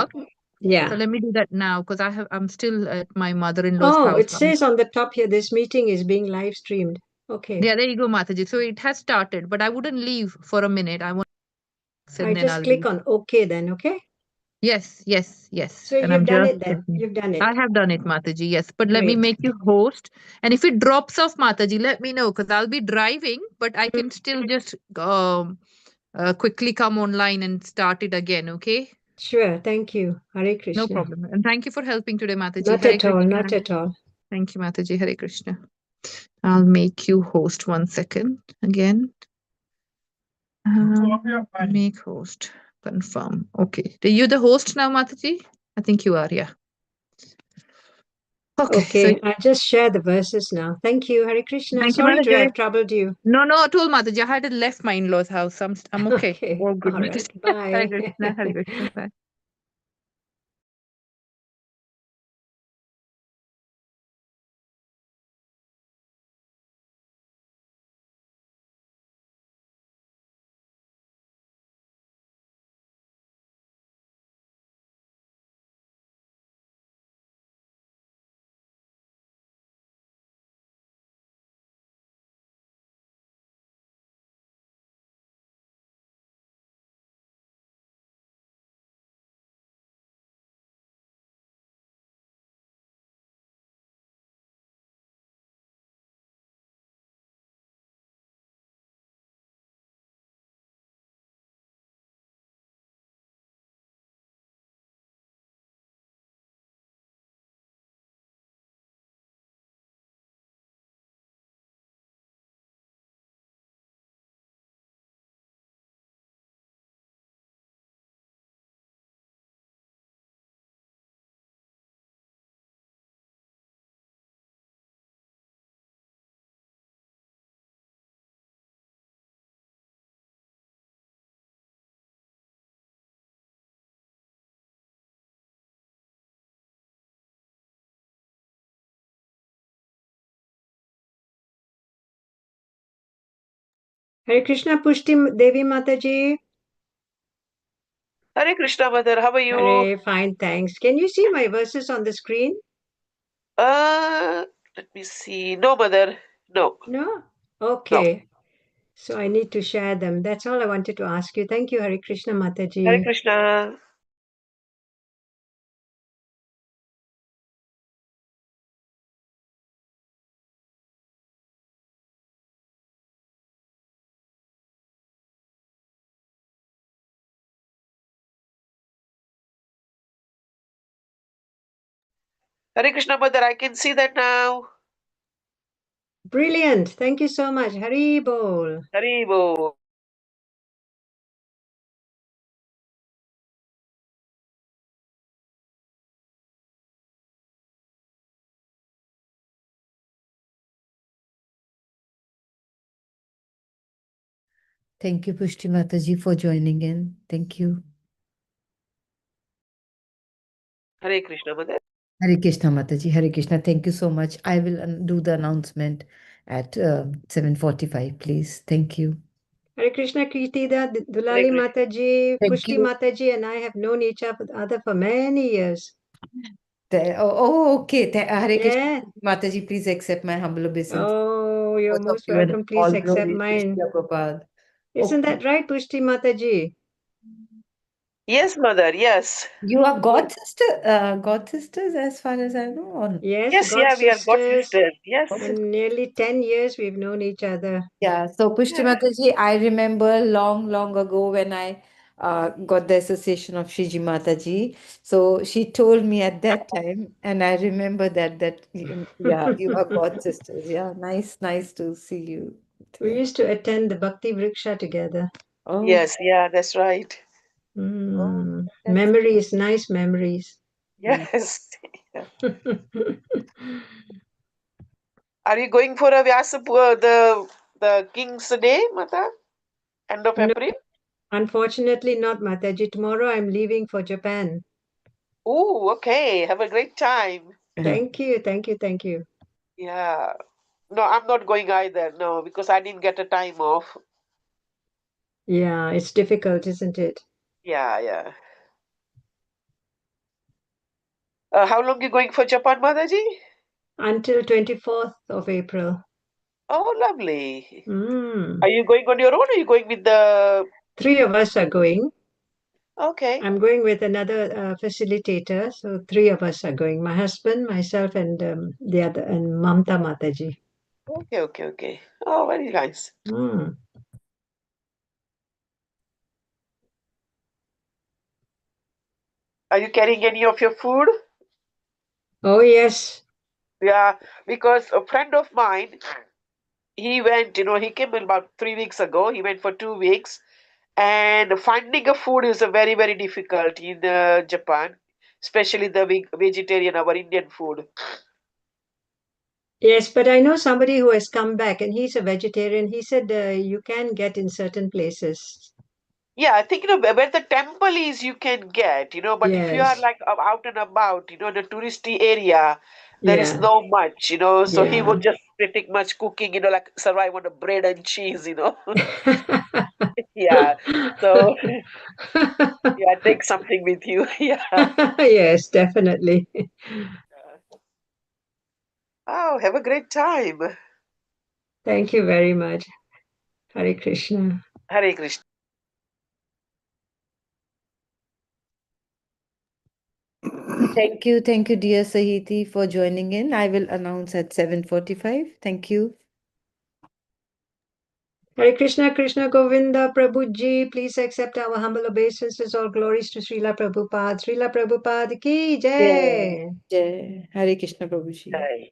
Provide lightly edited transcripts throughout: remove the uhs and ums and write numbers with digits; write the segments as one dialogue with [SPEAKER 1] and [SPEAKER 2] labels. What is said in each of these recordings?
[SPEAKER 1] work. So
[SPEAKER 2] Yeah.
[SPEAKER 1] let me do that now because I'm still at my mother-in-law's
[SPEAKER 2] Oh,
[SPEAKER 1] house.
[SPEAKER 2] it says on the top here, this meeting is being live streamed. Okay.
[SPEAKER 1] Yeah, there you go, Mataji. So it has started, but I wouldn't leave for a minute. I want
[SPEAKER 2] I
[SPEAKER 1] and then
[SPEAKER 2] just
[SPEAKER 1] I'll
[SPEAKER 2] click
[SPEAKER 1] leave.
[SPEAKER 2] on OK then, okay?
[SPEAKER 1] Yes.
[SPEAKER 2] So
[SPEAKER 1] And
[SPEAKER 2] you've
[SPEAKER 1] I'm
[SPEAKER 2] done
[SPEAKER 1] just
[SPEAKER 2] it then.
[SPEAKER 1] checking.
[SPEAKER 2] You've done it.
[SPEAKER 1] I have done it, Mataji. Yes, but let me
[SPEAKER 2] Great.
[SPEAKER 1] make you host. And if it drops off, Mataji, let me know because I'll be driving, but I can still just quickly come online and start it again. Okay.
[SPEAKER 2] Sure. Thank you. Hare
[SPEAKER 1] No
[SPEAKER 2] Krishna.
[SPEAKER 1] problem. And thank you for helping today, Mataji.
[SPEAKER 2] Not
[SPEAKER 1] Hare
[SPEAKER 2] at all.
[SPEAKER 1] Krishna.
[SPEAKER 2] Not at all.
[SPEAKER 1] Thank you, Mataji. Hare Krishna. I'll make you host 1 second again. Make host. Confirm. Okay. Are you the host now, Mataji? I think you are. Yeah. Okay.
[SPEAKER 2] Okay. I'll just share the verses now. Thank you. Hare Krishna.
[SPEAKER 1] Thank you,
[SPEAKER 2] Sorry to
[SPEAKER 1] Mataji.
[SPEAKER 2] have troubled you.
[SPEAKER 1] No, at all, Mataji. I had left my in-laws' house. I'm okay.
[SPEAKER 2] Okay.
[SPEAKER 1] All good,
[SPEAKER 2] All right.
[SPEAKER 1] Mataji.
[SPEAKER 2] Bye.
[SPEAKER 1] Hare Krishna. Hare Krishna. Bye.
[SPEAKER 2] Hare Krishna Pushti Devi Mataji.
[SPEAKER 3] Hare Krishna, Mother. How are you?
[SPEAKER 2] Hare, fine, thanks. Can you see my verses on the screen?
[SPEAKER 3] Let me see. No, Mother. No.
[SPEAKER 2] No? Okay. So I need to share them. That's all I wanted to ask you. Thank you, Hare Krishna Mataji.
[SPEAKER 3] Hare Krishna. Hare Krishna, Mother. I can see that now.
[SPEAKER 2] Brilliant. Thank you so much. Hari Bol.
[SPEAKER 3] Hare Bo.
[SPEAKER 4] Thank you, Pushti Mataji, for joining in. Thank you.
[SPEAKER 3] Hare Krishna, Mother.
[SPEAKER 4] Hare Krishna Mataji. Hare Krishna. Thank you so much. I will do the announcement at 7:45, please. Thank you.
[SPEAKER 2] Hare Krishna Kirtida,
[SPEAKER 3] Hare
[SPEAKER 2] Dulali
[SPEAKER 3] Krishna.
[SPEAKER 2] Mataji,
[SPEAKER 4] Thank
[SPEAKER 2] Pushti
[SPEAKER 4] you.
[SPEAKER 2] Mataji, and I have known each other for many years.
[SPEAKER 4] Okay. Hare Krishna
[SPEAKER 2] Yeah.
[SPEAKER 4] Mataji, please accept my humble obeisance.
[SPEAKER 2] Oh, you're
[SPEAKER 4] Both of
[SPEAKER 2] most
[SPEAKER 4] you and
[SPEAKER 2] welcome.
[SPEAKER 4] all
[SPEAKER 2] Please accept
[SPEAKER 4] glory to
[SPEAKER 2] mine.
[SPEAKER 4] Srila Prabhupada.
[SPEAKER 2] Isn't
[SPEAKER 4] Okay.
[SPEAKER 2] that right, Pushti Mataji?
[SPEAKER 3] Yes, Mother. Yes.
[SPEAKER 4] You are god sisters as far as I know. Or...
[SPEAKER 2] Yes,
[SPEAKER 3] Yes,
[SPEAKER 2] God
[SPEAKER 3] yeah, we are God
[SPEAKER 2] sisters.
[SPEAKER 3] sisters. Yes.
[SPEAKER 2] For nearly 10 years, we've known each other.
[SPEAKER 4] Yeah, so Pushti
[SPEAKER 3] Yeah.
[SPEAKER 4] Mataji, I remember long ago when I got the association of Shiji Mataji. So she told me at that time, and I remember that yeah, you are god sisters. Yeah, nice to see you.
[SPEAKER 2] We used to attend the Bhakti Vriksha together.
[SPEAKER 4] Oh,
[SPEAKER 3] Yes, yeah, that's right.
[SPEAKER 4] that's
[SPEAKER 2] Memories, nice memories.
[SPEAKER 3] Yes. Yeah. Are you going for a the King's Day, Mata? End of
[SPEAKER 2] No,
[SPEAKER 3] April?
[SPEAKER 2] unfortunately not, Mataji. Tomorrow I'm leaving for Japan.
[SPEAKER 3] Oh, okay. Have a great time.
[SPEAKER 2] Thank you, thank you, thank you.
[SPEAKER 3] Yeah. No, I'm not going either. No, because I didn't get a time off.
[SPEAKER 2] Yeah, it's difficult, isn't it?
[SPEAKER 3] Yeah, yeah. How long you going for Japan, Mataji?
[SPEAKER 2] Until 24th of April.
[SPEAKER 3] Oh, lovely.
[SPEAKER 2] Mm.
[SPEAKER 3] Are you going on your own, or are you going with the...
[SPEAKER 2] 3 of us are going.
[SPEAKER 3] Okay.
[SPEAKER 2] I'm going with another facilitator. So 3 of us are going. My husband, myself, and the other, and Mamta Mataji.
[SPEAKER 3] Okay. Oh, very nice.
[SPEAKER 2] Mm.
[SPEAKER 3] Are you carrying any of your food?
[SPEAKER 2] Oh, yes.
[SPEAKER 3] Yeah, because a friend of mine, he went, he came about 3 weeks ago. He went for 2 weeks, and finding a food is a very, very difficult in Japan, especially the vegetarian, our Indian food.
[SPEAKER 2] Yes, but I know somebody who has come back and he's a vegetarian. He said you can get in certain places.
[SPEAKER 3] Yeah, I think, where the temple is, you can get, but if you are
[SPEAKER 2] Yes.
[SPEAKER 3] like out and about, the touristy area, there is
[SPEAKER 2] Yeah.
[SPEAKER 3] no much, so he
[SPEAKER 2] Yeah.
[SPEAKER 3] would just pretty much cooking, like survive on the bread and cheese. Yeah. So, yeah, take something with you. Yeah.
[SPEAKER 2] Yes, definitely.
[SPEAKER 3] Oh, have a great time.
[SPEAKER 2] Thank you very much. Hare Krishna.
[SPEAKER 3] Hare Krishna.
[SPEAKER 4] Thank you, dear Sahiti, for joining in. I will announce at 7:45. Thank you.
[SPEAKER 2] Hare Krishna, Krishna Govinda, Prabhuji, please accept our humble obeisances. All glories to Srila Prabhupada. Srila Prabhupada ki
[SPEAKER 4] Jai,
[SPEAKER 2] jai.
[SPEAKER 4] Jai. Hare Krishna Prabhuji.
[SPEAKER 3] Bye.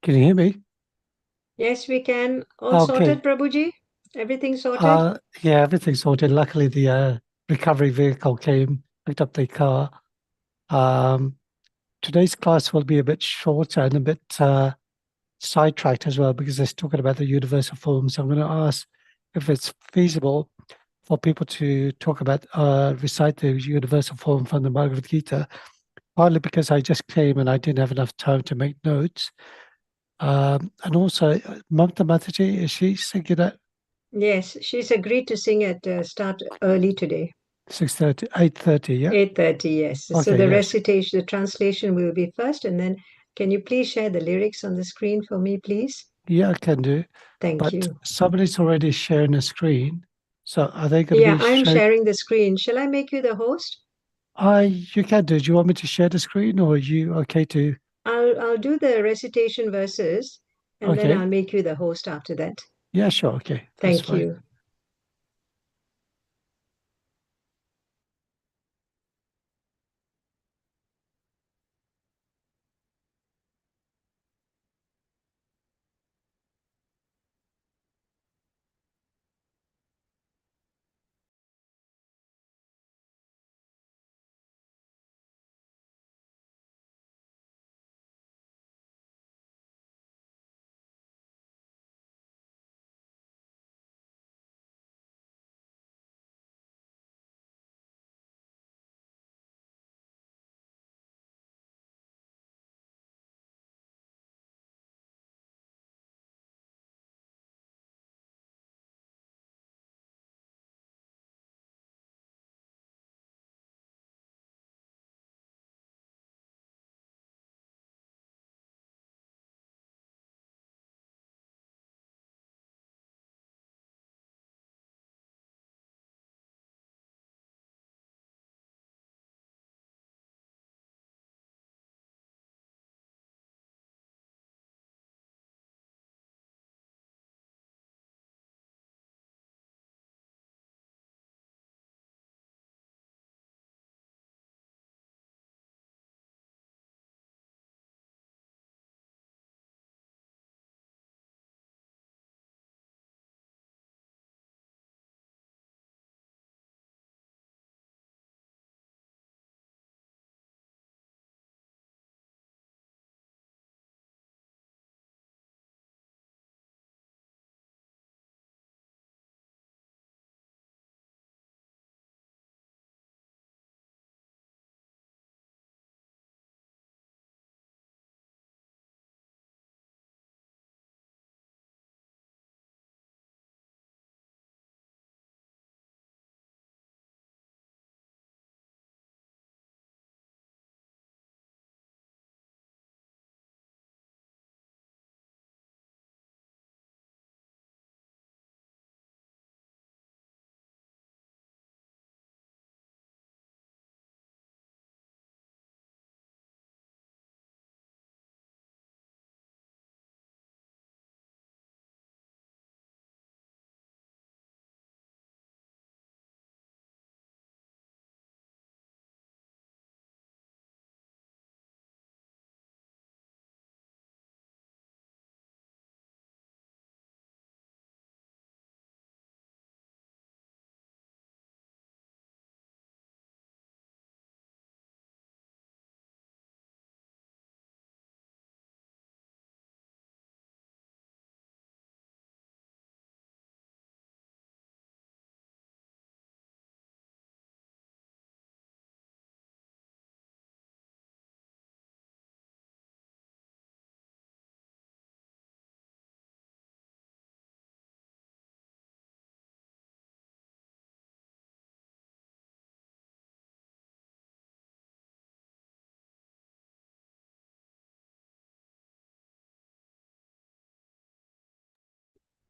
[SPEAKER 5] Can you hear me?
[SPEAKER 2] Yes, we can. All
[SPEAKER 5] Okay.
[SPEAKER 2] sorted, Prabhuji? Everything sorted?
[SPEAKER 5] Yeah, everything's sorted. Luckily, the recovery vehicle came, picked up the car. Today's class will be a bit shorter and a bit sidetracked as well because it's talking about the universal form. So I'm going to ask if it's feasible for people to talk about, recite the universal form from the Bhagavad Gita, partly because I just came and I didn't have enough time to make notes. And also, Mamta Mataji, is she singing at
[SPEAKER 2] Yes, she's agreed to sing at start early today.
[SPEAKER 5] 6:30, 8:30, yeah?
[SPEAKER 2] 8:30, yes. So
[SPEAKER 5] Okay,
[SPEAKER 2] the
[SPEAKER 5] yes.
[SPEAKER 2] recitation, the translation will be first, and then can you please share the lyrics on the screen for me, please?
[SPEAKER 5] Yeah, I can do.
[SPEAKER 2] Thank
[SPEAKER 5] But
[SPEAKER 2] you.
[SPEAKER 5] somebody's already sharing a screen. So are they going to
[SPEAKER 2] Yeah,
[SPEAKER 5] be
[SPEAKER 2] I'm
[SPEAKER 5] sharing?
[SPEAKER 2] sharing the screen. Shall I make you the host?
[SPEAKER 5] You can do. Do you want me to share the screen or are you okay to?
[SPEAKER 2] I'll do the recitation verses, and then
[SPEAKER 5] Okay.
[SPEAKER 2] I'll make you the host after that.
[SPEAKER 5] Yeah, sure. Okay. That's
[SPEAKER 2] Thank
[SPEAKER 5] fine.
[SPEAKER 2] you.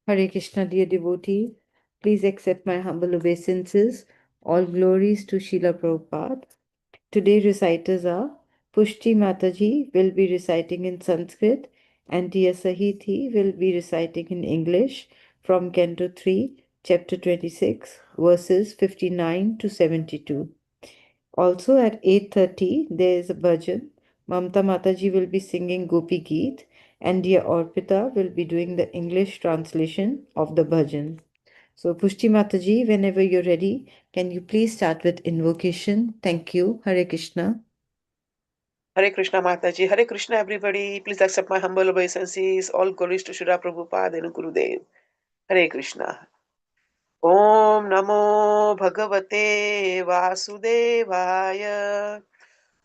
[SPEAKER 4] Hare Krishna, dear devotee. Please accept my humble obeisances. All glories to Srila Prabhupada. Today reciters are Pushti Mataji will be reciting in Sanskrit and dear Sahiti will be reciting in English from Canto 3, Chapter 26, verses 59 to 72. Also at 8:30 there is a bhajan. Mamta Mataji will be singing Gopi Geet and dear Orpita will be doing the English translation of the bhajan. So Pushti Mataji, whenever you're ready, can you please start with invocation? Thank you. Hare Krishna.
[SPEAKER 3] Hare Krishna Mataji, Hare Krishna everybody. Please accept my humble obeisances. All glories to Srila Prabhupada and Gurudev. Hare Krishna. Om Namo Bhagavate Vasudevaya.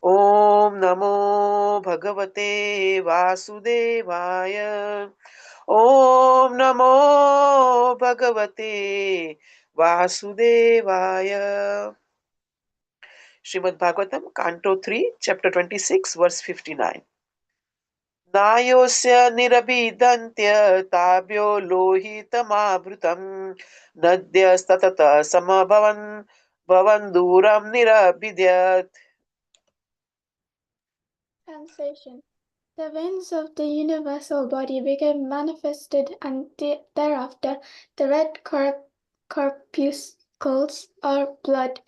[SPEAKER 3] Om Namo Bhagavate Vasudevaya. Om Namo Bhagavate Vasudevaya. Srimad Bhagavatam, Canto 3, Chapter 26, verse 59. नायोस्य निरभिदन्त्य ताभ्यो लोहितमावृतं नद्यस्ततत समभवन् भवन् दूरं निरभिद्यत्.
[SPEAKER 6] Translation. The veins of the universal body became manifested, and thereafter the red corpuscles or blood.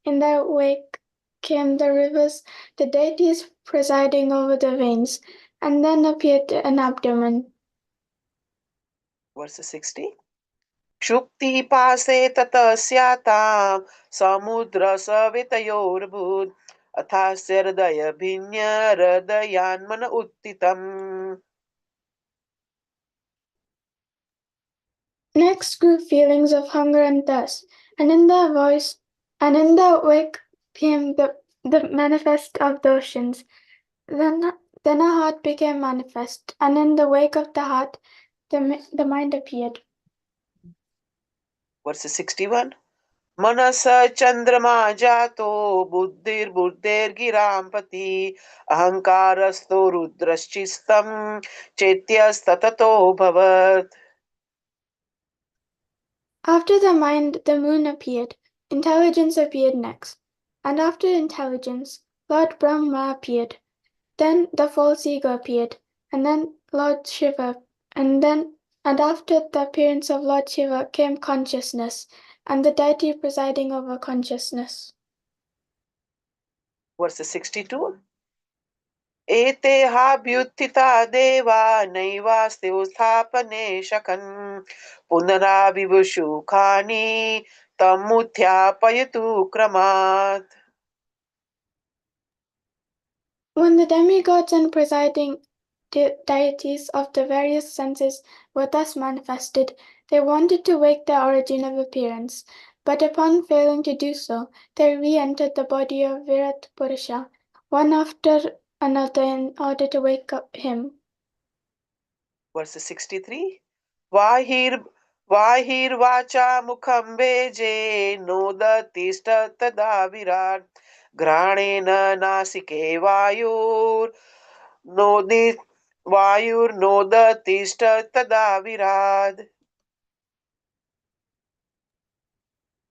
[SPEAKER 6] In their wake came the rivers, the deities presiding over the veins, and then appeared an abdomen.
[SPEAKER 3] Verse 60. क्षुप्ति पासे ततः स्यातां समुद्रसवितयोर्भूत् अथास्य हृदय भिन्य हृदयान्मन उत्थितम्.
[SPEAKER 6] Next grew feelings of hunger and thirst, and in their wake came the manifest of the oceans. Then a heart became manifest, and in the wake of the heart, the mind appeared.
[SPEAKER 3] Verse 61. मनस चंद्रमा जातो बुद्धिर्बुद्धेर्गिराम्पति अहंकारस्तो रुद्रश्चित्तं चैत्यस्तततो भवत्.
[SPEAKER 6] After the mind, the moon appeared. Intelligence appeared next. And after intelligence, Lord Brahma appeared. Then the false ego appeared. And then Lord Shiva. And after the appearance of Lord Shiva came consciousness, and the deity presiding over consciousness.
[SPEAKER 3] Verse 62. एतेहाभ्युत्थिता देवा नैवास्ते स्थापने शकन् पुनराविवुषुखानि तमुत्थापयतु क्रमात्.
[SPEAKER 6] When the demigods and presiding deities of the various senses were thus manifested, they wanted to wake their origin of appearance, but upon failing to do so, they re-entered the body of Virat Purusha, one after another in order to wake up him.
[SPEAKER 3] Verse 63. वाहिर्वाचा मुखं भेजे नोदतिष्ठ तदा विराट घ्राणेन नासिके वायुर्नोदतिष्ठ तदा Virat.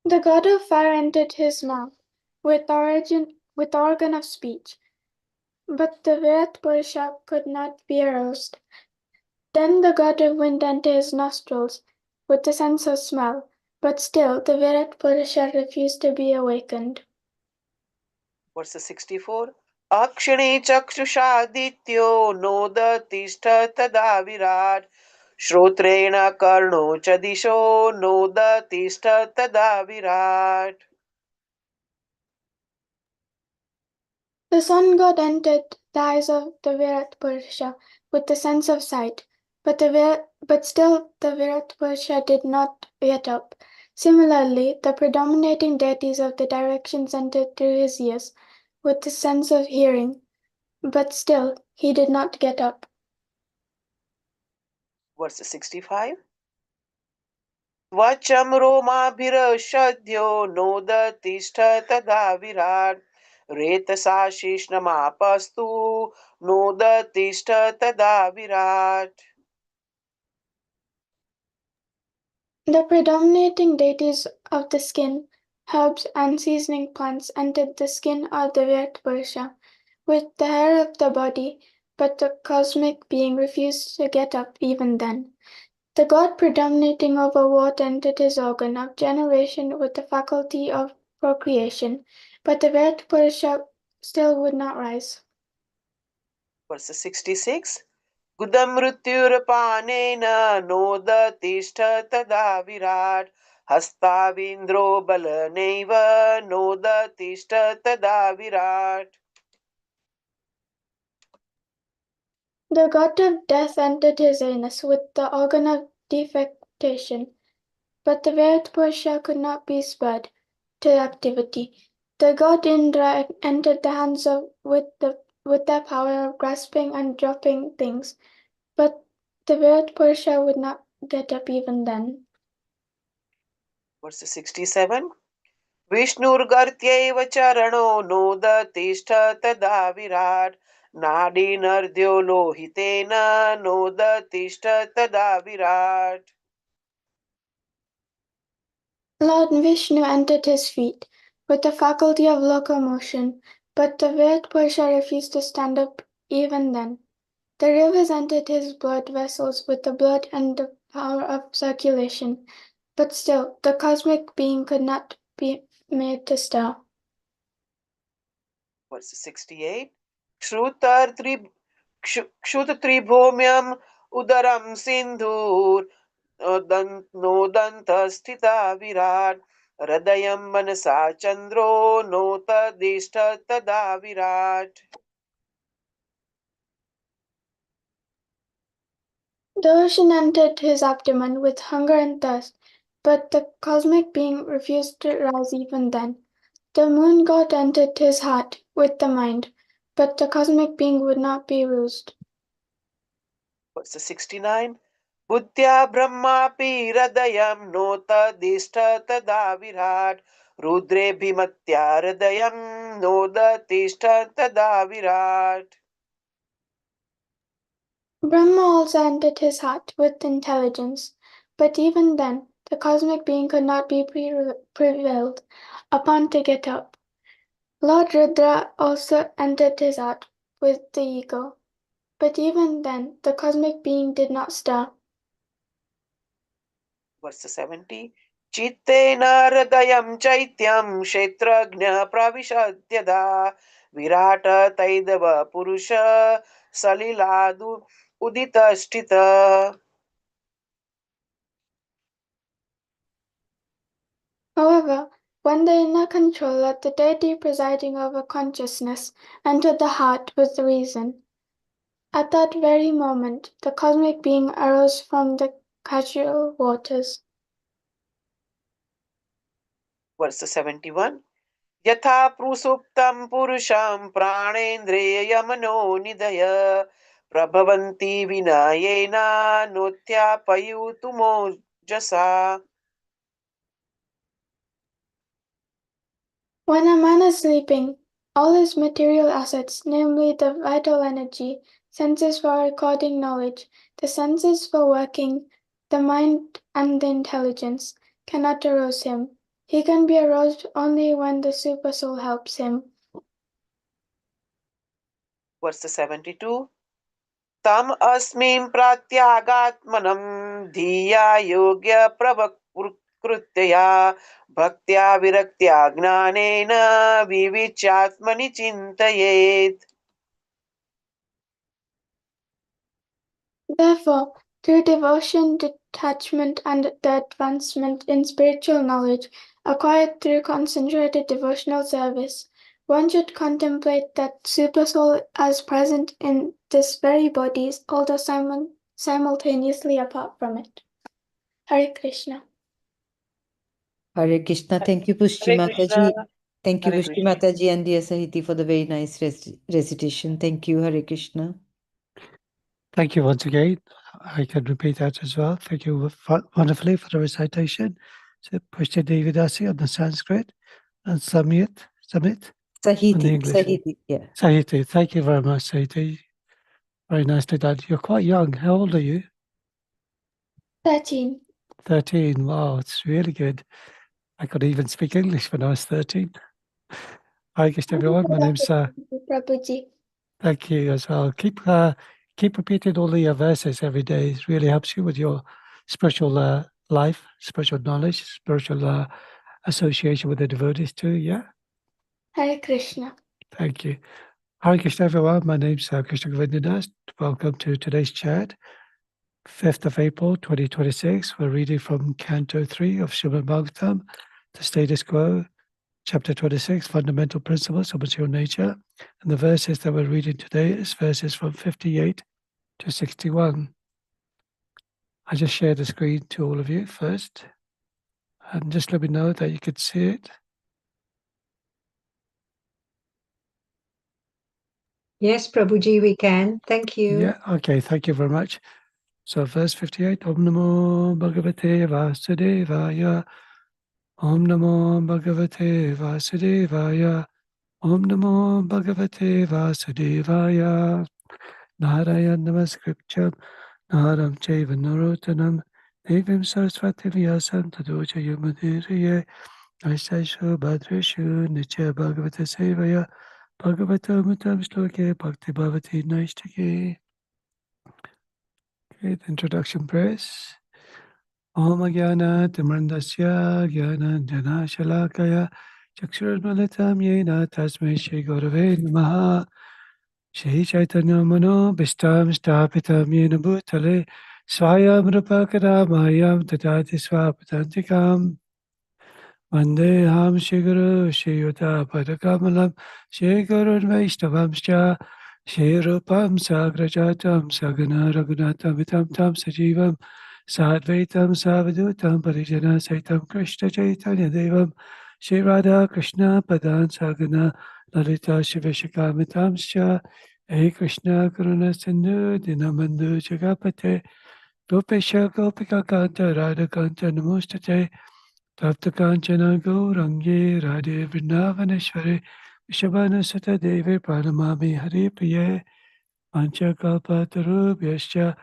[SPEAKER 6] The god of fire entered his mouth with organ of speech, but the Virat Purusha could not be aroused. Then the god of wind entered his nostrils with the sense of smell, but still the Virat Purusha refused to be awakened.
[SPEAKER 3] Verse 64. अक्षणे चक्षुषादित्यो नोदतिष्ठ तदा विराट श्रोत्रेण कर्णो च दिशो नोदतिष्ठ तदा Virat.
[SPEAKER 6] The sun god entered the eyes of the Virat Purusha with the sense of sight, but still the Virat Purusha did not get up. Similarly, the predominating deities of the directions entered through his ears with the sense of hearing, but still he did not get up.
[SPEAKER 3] Verse 65. वचम रोमाभिरषद्यो नोदतिष्ठ तदा विराट रेतसा शीर्ष्णमापस्तु नोदतिष्ठ तदा Virat.
[SPEAKER 6] The predominating deities of the skin, herbs, and seasoning plants entered the skin of the Virat Purusha with the hair of the body, but the cosmic being refused to get up even then. The god predominating over what entered his organ of generation with the faculty of procreation, but the Virat Purusha still would not rise.
[SPEAKER 3] Verse 66. Gudamrutyurpanena nodatishta tada virat hastavindro balaneva nodatishta tada virat.
[SPEAKER 6] The god of death entered his anus with the organ of defecation, but the Virat Purusha could not be spurred to activity. The god Indra entered the hands with their power of grasping and dropping things, but the Virat Purusha would not get up even then.
[SPEAKER 3] Verse 67. Vishnurgartyaiva charano nodatishta tada virat nadinardyo lohitena nodatishta tada virat.
[SPEAKER 6] Lord Vishnu entered his feet with the faculty of locomotion, but the Virat Purusha refused to stand up even then. The rivers entered his blood vessels with the blood and the power of circulation, but still the cosmic being could not be made to stir.
[SPEAKER 3] Verse 68. Kshutribhomyam udaram sindhur nodantastita virat hridayam manasa chandro notadishta tada virat.
[SPEAKER 6] The ocean entered his abdomen with hunger and thirst, but the cosmic being refused to rise even then. The moon god entered his heart with the mind, but the cosmic being would not be roused.
[SPEAKER 3] Verse 69. Buddhya brahmapi hridayam notadishta tada virat rudre bhimatya hridayam nodatishta tada virat.
[SPEAKER 6] Brahma also entered his heart with intelligence, but even then the cosmic being could not be prevailed upon to get up. Lord Rudra also entered his heart with the ego, but even then the cosmic being did not stir.
[SPEAKER 3] Verse 70. Chittena hridayam chaityam kshetrajna pravishadyada virata taidava purusha saliladu uditastita.
[SPEAKER 6] However, when the inner controller, the deity presiding over consciousness, entered the heart with the reason, at that very moment the cosmic being arose from the casual waters.
[SPEAKER 3] Verse 71. Yatha prusuptam purusham pranendreyamano nidaya prabhavanti vinayena notyapayutumo jasa.
[SPEAKER 6] When a man is sleeping, all his material assets, namely the vital energy, senses for recording knowledge, the senses for working, the mind and the intelligence, cannot arouse him. He can be aroused only when the Supersoul helps him.
[SPEAKER 3] Verse 72. Tam asmim pratyagatmanam dhiya yogya pravakrutyaya bhaktya viraktya gnanena vivichatmani chintayet.
[SPEAKER 6] Therefore, through devotion, detachment, and the advancement in spiritual knowledge acquired through concentrated devotional service, one should contemplate that Supersoul as present in this very body, although simultaneously apart from it. Hare Krishna.
[SPEAKER 4] Hare Krishna. Thank you, Pushti
[SPEAKER 3] Hare Krishna.
[SPEAKER 4] Mataji. Thank you,
[SPEAKER 3] Hare
[SPEAKER 4] Pushti
[SPEAKER 3] Krishna.
[SPEAKER 4] Mataji and dear Sahiti for the very nice recitation. Thank you, Hare Krishna.
[SPEAKER 5] Thank you once again. I can repeat that as well. Thank you wonderfully for the recitation. So Pushti Devidasi on the Sanskrit and Samit on the
[SPEAKER 4] Sahiti,
[SPEAKER 5] English.
[SPEAKER 4] Sahiti, yeah.
[SPEAKER 5] Sahiti, thank you very much, Sahiti. Very nicely done. You're quite young. How old are you?
[SPEAKER 6] 13.
[SPEAKER 5] 13. Wow, it's really good. I could even speak English when I was 13. Hi, Krishna, everyone. My name's
[SPEAKER 6] Prabhuji.
[SPEAKER 5] Thank you as well. Keep repeating all the verses every day. It really helps you with your spiritual life, spiritual knowledge, spiritual association with the devotees too. Yeah.
[SPEAKER 6] Hare Krishna.
[SPEAKER 5] Thank you. Hi, Krishna, everyone. My name's Krishna Govinda. Welcome to today's chat. 5th of April, 2026. We're reading from Canto 3 of Srimad Bhagavatam, the status quo, Chapter 26, Fundamental Principles of Material Nature. And the verses that we're reading today is verses from 58 to 61. I just shared the screen to all of you first. And just let me know that you could see it.
[SPEAKER 2] Yes, Prabhuji, we can. Thank you.
[SPEAKER 5] Yeah, okay, thank you very much. So verse 58, Om Namo Bhagavate Vasudevaya, Om Namo Bhagavate Vasudevaya, Om Namo Bhagavate Vasudevaya, Narayana Namaskritcham, Naram Chaiva Narotanam, Devim Saraswati Vyasam Tadoja Yamadiriye, Aishashu Bhadreshu Nichya Bhagavata Sevaya, Bhagavata Mutam Shloke Bhakti Bhavati Naishtake. Okay, the introduction prayers. Om Jnana Timrandasya Jnana Jana Shalakaya Chakshurmalitam Yena Tasmai Shri Gurave Namaha Shri Chaitanya Mano Bhistam Stapitam Yena Bhutale Swayam Rupakadamayam Tadati Swapatantikam Vandeham Shri Guru Shri Yuta Padakamalam Shri Guru Vaishnavamscha Shri Rupam Sagrajatam Sagana Raghunatam Vitam Tam Sajivam Sadvaitam Savadutam Parijana Saitam Krishna Chaitanya Devam Shri Radha Krishna Padan Sagana Lalita Shivashikamitamscha Hey Krishna Karuna Sindhu Dinamandhu Jagapate Gopesha Gopika Kanta Radha Kanta Namustate Tapta Kanchana Gaurangi Radhe Vrindavaneshwari Vishabhana Sata Devi Pranamami Hari Priye Pancha Kalpatarubhyascha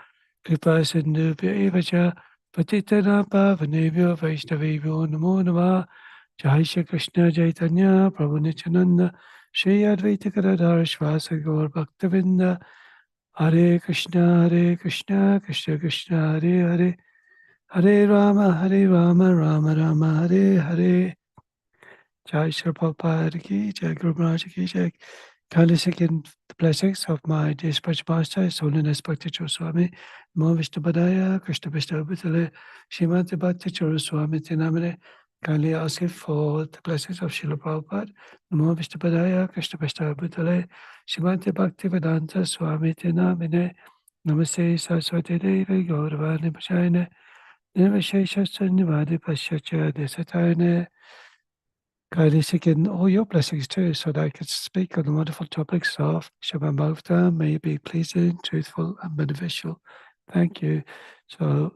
[SPEAKER 5] Kripa Sindhubhya Evacha Patitana Pavanebhyo Vaishnavebhyo Namo Namah Jai Shri Krishna Chaitanya Prabhu Nityananda Shri Advaita Gadadhar Shvasa Gaur Bhaktavinda Hare Krishna Krishna Krishna Hare Hare Hare Rama Rama Rama Hare Hare. Jai Shri Prabhupada ki Jai Guru Maharaj ki Jai. Kindly seeking the blessings of my dear spiritual master, His Holiness Bhakti Chara Swami, Namo Vishnu Krishna Vishnu Bhutale, Srimati Bhakti Chara Swami Tinamane. Kindly asking for the blessings of Srila Prabhupada, Namo Vishnu Krishna Vishnu Bhutale, Srimati Bhakti Vedanta Swami Tinamane. Namaste Saraswati Devi Gauravani Bhajane, Nirvishesha Sannivadi Pasyacha Desatayane. Kindly seeking all your blessings too, so that I can speak on the wonderful topics of Srimad Bhagavatam, may it be pleasing, truthful, and beneficial. Thank you. So,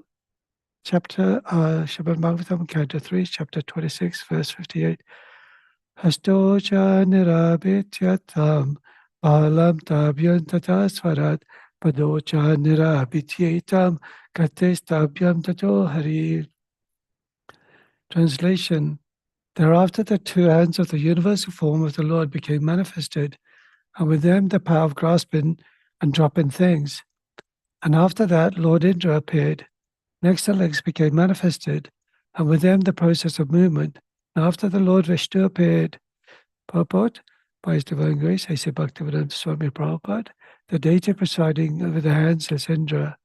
[SPEAKER 5] Srimad Bhagavatam, Canto 3, Chapter 26, verse 58. Hastocha nirabhityatam balam tabhyam tata swarat padocha nirabhityetam kates tabhyam tato hari. Translation. Thereafter the two hands of the universal form of the Lord became manifested, and with them the power of grasping and dropping things. And after that Lord Indra appeared. Next the legs became manifested, and with them the process of movement. And after the Lord Vishnu appeared. Purport, by His Divine Grace, A.C. Bhaktivedanta Swami Prabhupada, the deity presiding over the hands is Indra,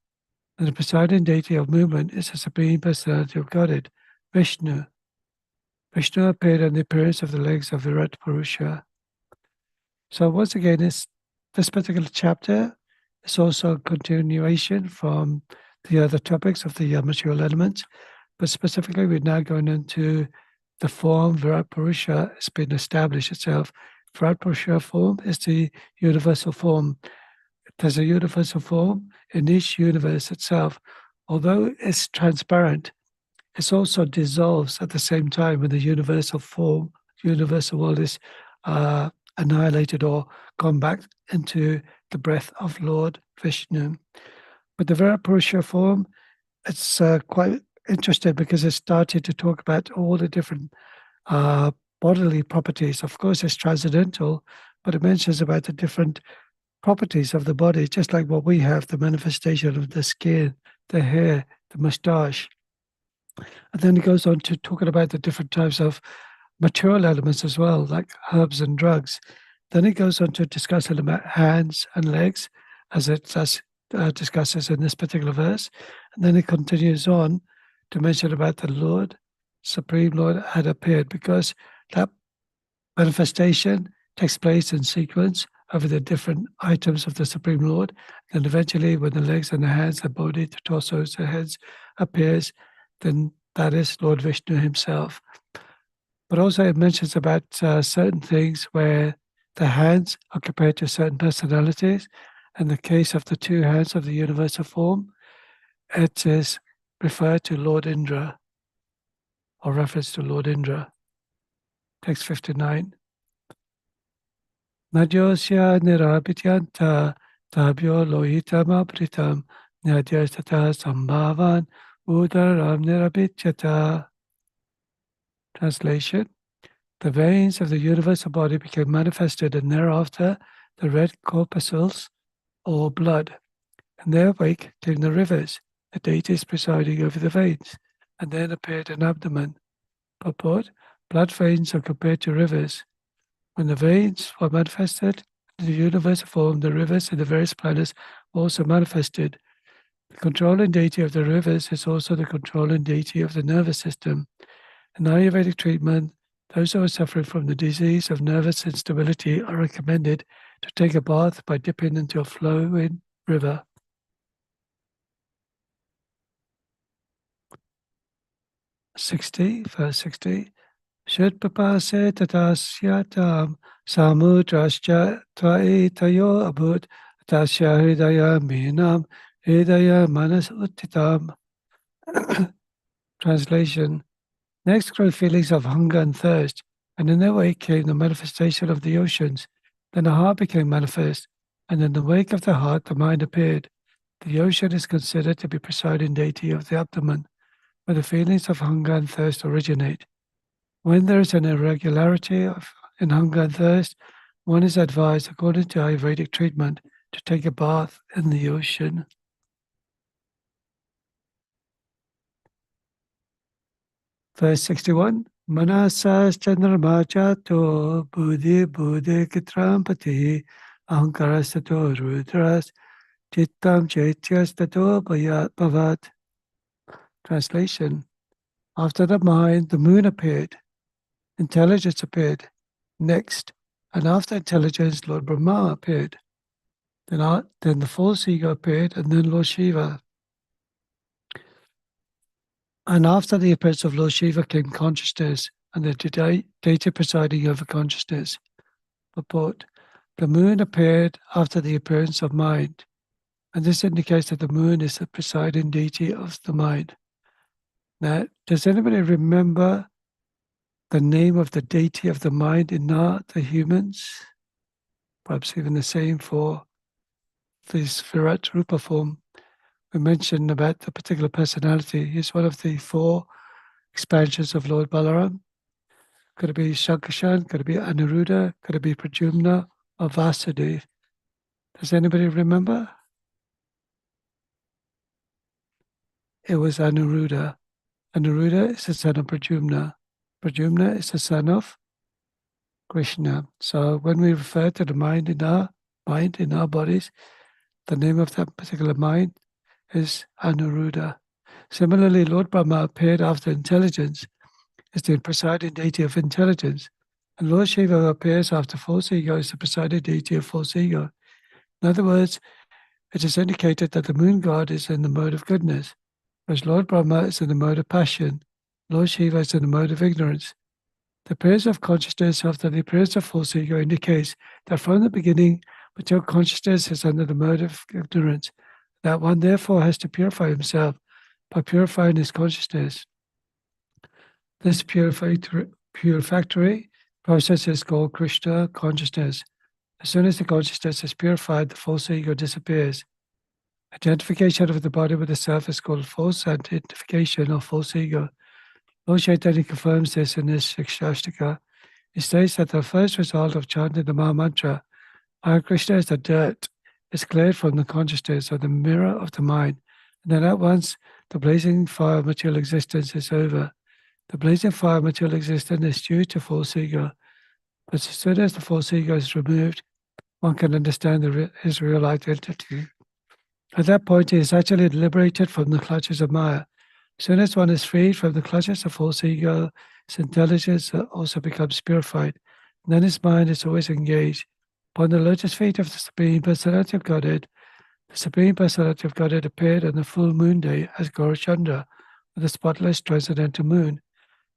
[SPEAKER 5] and the presiding deity of movement is the Supreme Personality of Godhead, Vishnu. Vishnu appeared on the appearance of the legs of Virat Purusha. So once again, this particular chapter is also a continuation from the other topics of the material elements, but specifically we're now going into the form Virat Purusha has been established itself. Virat Purusha form is the universal form. There's a universal form in each universe itself. Although it's transparent, it also dissolves at the same time when the universal form, universal world is annihilated or gone back into the breath of Lord Vishnu. But the Virat Purusha form, it's quite interested because it started to talk about all the different bodily properties. Of course, it's transcendental, but it mentions about the different properties of the body, just like what we have, the manifestation of the skin, the hair, the mustache. And then it goes on to talking about the different types of material elements as well, like herbs and drugs. Then it goes on to discussing about hands and legs, as it discusses in this particular verse. And then it continues on to mention about the Lord, Supreme Lord, had appeared, because that manifestation takes place in sequence over the different items of the Supreme Lord. And eventually, when the legs and the hands, the body, the torsos, the heads appears, then that is Lord Vishnu himself. But also it mentions about certain things where the hands are compared to certain personalities. In the case of the two hands of the universal form, it is referred to Lord Indra, or reference to Lord Indra. Text 59. Nadyosya nirabityanta tabyo lohitam abritam nadyastata sambhavan udaram nirabityata. Translation: the veins of the universal body became manifested, and thereafter the red corpuscles, or blood. And their wake came the rivers, the deities presiding over the veins, and then appeared an abdomen. Purport: blood veins are compared to rivers. When the veins were manifested in the universal form, the rivers in the various planets were also manifested. The controlling deity of the rivers is also the controlling deity of the nervous system. In Ayurvedic treatment, those who are suffering from the disease of nervous instability are recommended to take a bath by dipping into a flowing river. Verse 60. Shudpapase tatasyatam samudrascha tvaetayo abhut tasya hridaya minam hridaya manas uttitam. Translation: next grew feelings of hunger and thirst, and in their wake came the manifestation of the oceans. Then the heart became manifest, and in the wake of the heart the mind appeared. The ocean is considered to be presiding deity of the abdomen, where the feelings of hunger and thirst originate. When there is an irregularity in hunger and thirst, one is advised, according to Ayurvedic treatment, to take a bath in the ocean. Verse 61. Manasas chandramachato buddhi buddhi kitrampati ahankarastato rudras chittam chaityastato bhavat. Translation: after the mind, the moon appeared, intelligence appeared next, and after intelligence, Lord Brahma appeared. Then the false ego appeared, and then Lord Shiva. And after the appearance of Lord Shiva came consciousness, and the deity presiding over consciousness. Purport: the moon appeared after the appearance of mind, and this indicates that the moon is the presiding deity of the mind. Now, does anybody remember the name of the deity of the mind in the humans? Perhaps even the same for this Virat Rupa form. We mentioned about the particular personality. He's one of the four expansions of Lord Balaram. Could it be Shankashan? Could it be Anuruddha? Could it be Pradyumna or Vasudeva? Does anybody remember? It was Anuruddha. Anuruddha is the son of Pradyumna. Pradyumna is the son of Krishna. So when we refer to the mind in our bodies, the name of that particular mind is Anuruddha. Similarly, Lord Brahma appeared after intelligence, is the presiding deity of intelligence, and Lord Shiva appears after false ego, is the presiding deity of false ego. In other words, it is indicated that the moon god is in the mode of goodness, whereas Lord Brahma is in the mode of passion, Lord Shiva is in the mode of ignorance. The appearance of consciousness after the appearance of false ego indicates that from the beginning, material consciousness is under the mode of ignorance. That one therefore has to purify himself by purifying his consciousness. This purificatory process is called Krishna consciousness. As soon as the consciousness is purified, the false ego disappears. Identification of the body with the self is called false identification or false ego. Lord Chaitanya confirms this in his Shikshashtaka. He states that the first result of chanting the Maha Mantra, Hare Krishna, is the dirt is cleared from the consciousness or the mirror of the mind, and then at once the blazing fire of material existence is over. The blazing fire of material existence is due to false ego, but as soon as the false ego is removed, one can understand his real identity. At that point, he is actually liberated from the clutches of Maya. As soon as one is freed from the clutches of false ego, his intelligence also becomes purified. And then his mind is always engaged. Upon the lotus feet of the Supreme Personality of Godhead, the Supreme Personality of Godhead appeared on the full moon day as Gaurachandra, with the spotless transcendental moon.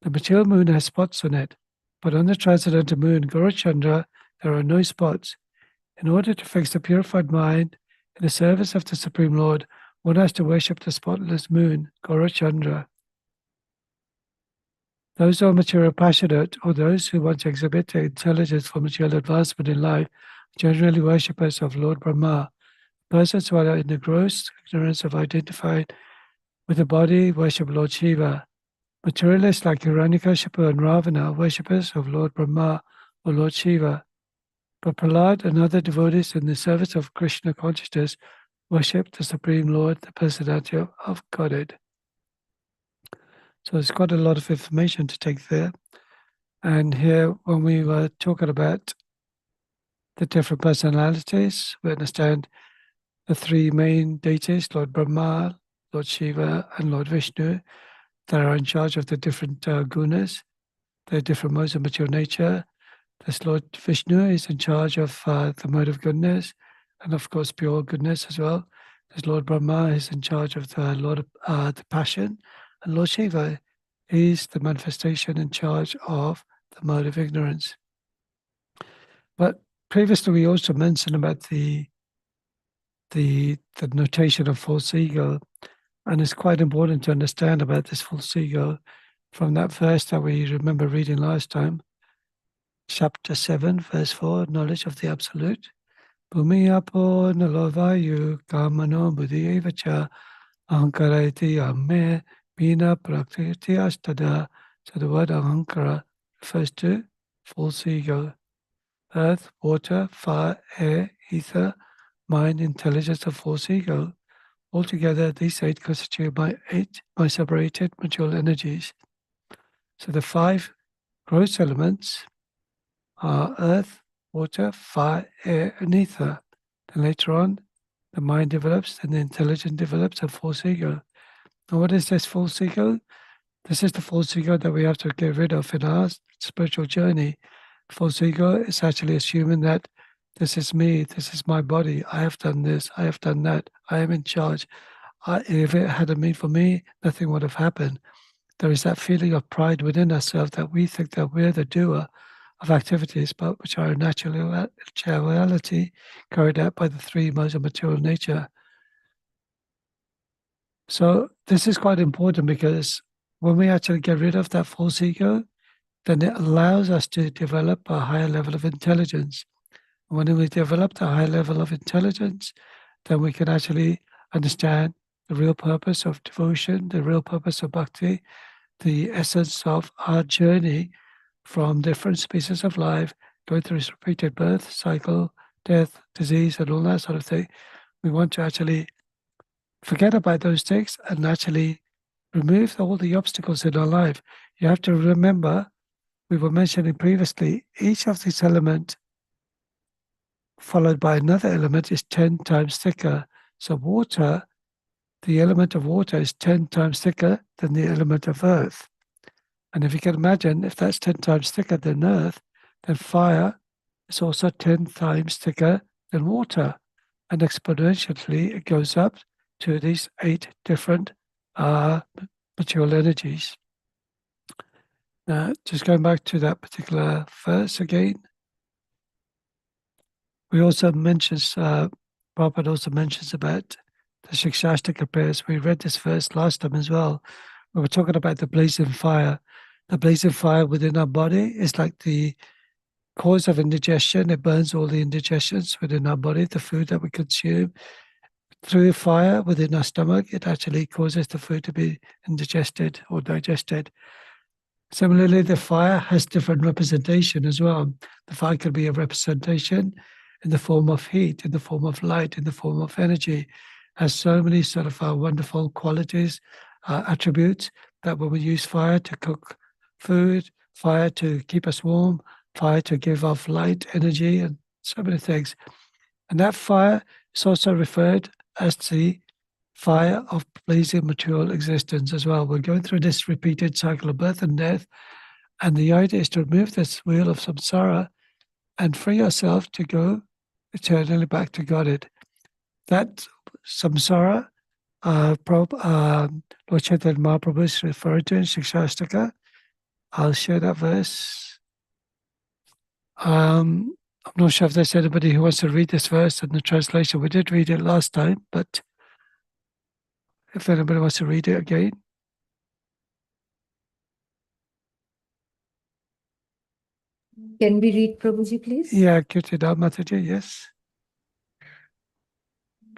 [SPEAKER 5] The material moon has spots on it, but on the transcendental moon, Gaurachandra, there are no spots. In order to fix the purified mind in the service of the Supreme Lord, one has to worship the spotless moon, Gaurachandra. Those who are material passionate, or those who want to exhibit their intelligence for material advancement in life, generally worshippers of Lord Brahma. Persons who are in the gross ignorance of identifying with the body worship Lord Shiva. Materialists like Hiranyakashipu and Ravana, worshippers of Lord Brahma or Lord Shiva. But Prahlad and other devotees in the service of Krishna consciousness worship the Supreme Lord, the Personality of Godhead. So there's quite a lot of information to take there. And here, when we were talking about the different personalities, we understand the three main deities, Lord Brahma, Lord Shiva, and Lord Vishnu, that are in charge of the different gunas, the different modes of material nature. This Lord Vishnu is in charge of the mode of goodness, and of course pure goodness as well. This Lord Brahma is in charge of the passion, and Lord Shiva is the manifestation in charge of the mode of ignorance. But previously we also mentioned about the notation of false ego, and it's quite important to understand about this false ego from that verse that we remember reading last time, chapter 7, verse 4, knowledge of the absolute. Bhumi apo nalovayu kamano buddhi evacha ahankarati amme bina prakriti astada. So the word ahankara refers to false ego. Earth, water, fire, air, ether, mind, intelligence, and false ego. Altogether, these 8 constitute my separated material energies. So the 5 gross elements are earth, water, fire, air, and ether. Then later on, the mind develops, and the intelligence develops, and false ego. Now, what is this false ego? This is the false ego that we have to get rid of in our spiritual journey. False ego is actually assuming that this is me, this is my body, I have done this, I have done that, I am in charge. If it hadn't been for me, nothing would have happened. There is that feeling of pride within ourselves that we think that we're the doer of activities, but which are in actuality carried out by the 3 modes of material nature. So this is quite important, because when we actually get rid of that false ego, then it allows us to develop a higher level of intelligence. When we develop the high level of intelligence, then we can actually understand the real purpose of devotion, the real purpose of bhakti, the essence of our journey from different species of life, going through this repeated birth, cycle, death, disease, and all that sort of thing. We want to actually forget about those things and actually remove all the obstacles in our life. You have to remember, we were mentioning previously, each of these elements followed by another element is 10 times thicker. So water, the element of water is 10 times thicker than the element of earth. And if you can imagine, if that's 10 times thicker than earth, then fire is also 10 times thicker than water. And exponentially, it goes up to these 8 different material energies. Now, just going back to that particular verse again, we also mentions, Prabhupada also mentions about the Shikshashtaka prayers. We read this verse last time as well. We were talking about the blazing fire. The blazing fire within our body is like the cause of indigestion. It burns all the indigestions within our body, the food that we consume. through fire within our stomach, it actually causes the food to be indigested or digested. Similarly, the fire has different representation as well. The fire could be a representation in the form of heat, in the form of light, in the form of energy, has so many sort of wonderful qualities, attributes, that when we use fire to cook food, fire to keep us warm, fire to give off light, energy, and so many things. And that fire is also referred as the fire of pleasing material existence as well. We're going through this repeated cycle of birth and death, and the idea is to remove this wheel of samsara and free yourself to go eternally back to Godhead. That samsara, Lord Chaitanya Mahaprabhu is referring to in Shikshastaka. I'll share that verse. I'm not sure if there's anybody who wants to read this verse in the translation. We did read it last time, but if anybody wants to read it again.
[SPEAKER 4] Can we read Prabhuji, please?
[SPEAKER 5] Yeah, Kirtida Mataji, yes.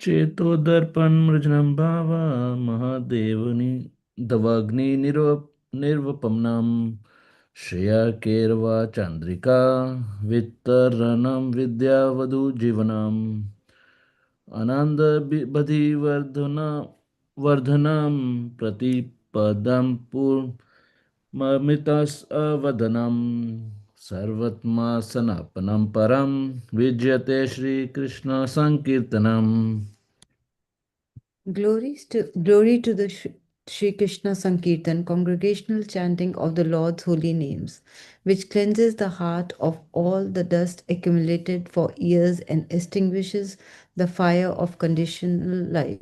[SPEAKER 7] चेतोदर्पण मृजनं भावा महादेवनि दवाग्नि निर्वपम्नां श्रेया केरवा चन्द्रिका वितरणं विद्यावधू जीवनम् आनंद वर्धनम प्रतिपदम पूर्णमितस अवदनम सर्वत्मा सनापनम परम विजयते Shri Krishna संकीर्तनम.
[SPEAKER 4] Glory to the Shri Krishna Sankirtan, congregational chanting of the Lord's holy names, which cleanses the heart of all the dust accumulated for years and extinguishes the fire of conditional life,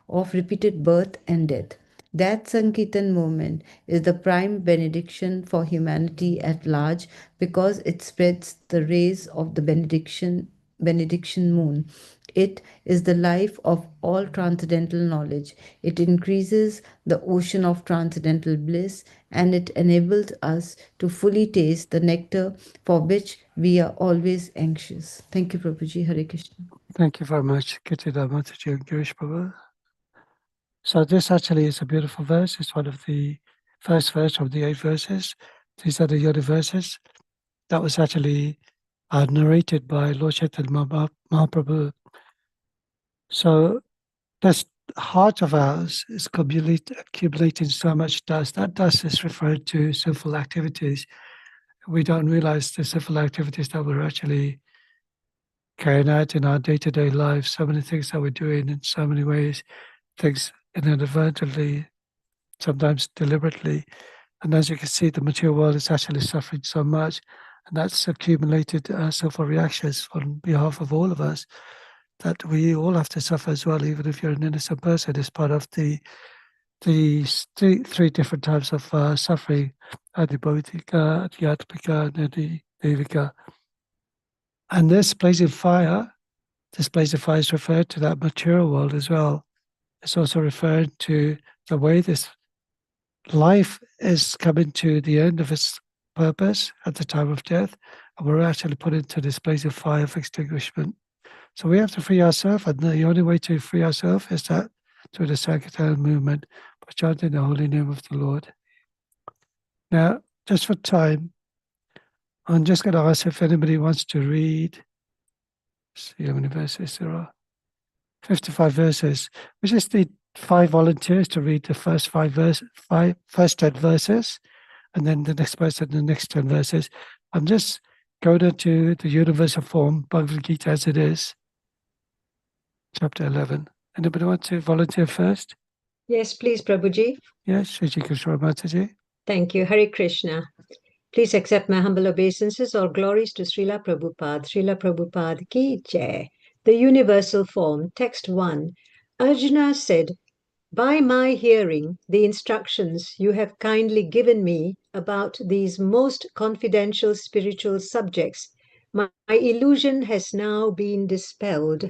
[SPEAKER 4] of repeated birth and death. That Sankirtan movement is the prime benediction for humanity at large because it spreads the rays of the benediction moon. It is the life of all transcendental knowledge. It increases the ocean of transcendental bliss, and it enables us to fully taste the nectar for which we are always anxious. Thank you, Prabhuji. Hare Krishna.
[SPEAKER 5] Thank you very much, Kirtida Mataji and Girish Prabhu. So this actually is a beautiful verse. It's one of the first verse of the 8 verses. These are the Yoda verses. That was actually narrated by Lord Chaitanya Mahaprabhu. So this heart of ours is accumulating so much dust. That dust is referred to sinful activities. We don't realize the sinful activities that we're actually carrying out in our day-to-day lives. So many things that we're doing in so many ways, things inadvertently, sometimes deliberately. And as you can see, the material world is actually suffering so much, and that's accumulated sinful reactions on behalf of all of us, that we all have to suffer as well, even if you're an innocent person. It's part of the three different types of suffering, adibhautika, adhyatmika, and adidevika. And this blazing fire is referred to that material world as well. It's also referred to the way this life is coming to the end of its purpose at the time of death, and we're actually put into this blazing fire of extinguishment. So we have to free ourselves, and the only way to free ourselves is that through the Sankirtan movement, by chanting the holy name of the Lord. Now, just for time, I'm just going to ask if anybody wants to read. See how many verses there are. 55 verses. We just need 5 volunteers to read the first 10 verses, and then the next person the next 10 verses. I'm just going into the universal form, Bhagavad Gita as it is, chapter 11. Anybody want to volunteer first?
[SPEAKER 2] Yes, please, Prabhuji.
[SPEAKER 5] Yes, Shri Krishna Mataji.
[SPEAKER 2] Thank you. Hare Krishna. Please accept my humble obeisances. All glories to Srila Prabhupada. Srila Prabhupada ki jai. The universal form, text 1. Arjuna said, "By my hearing the instructions you have kindly given me about these most confidential spiritual subjects, my illusion has now been dispelled."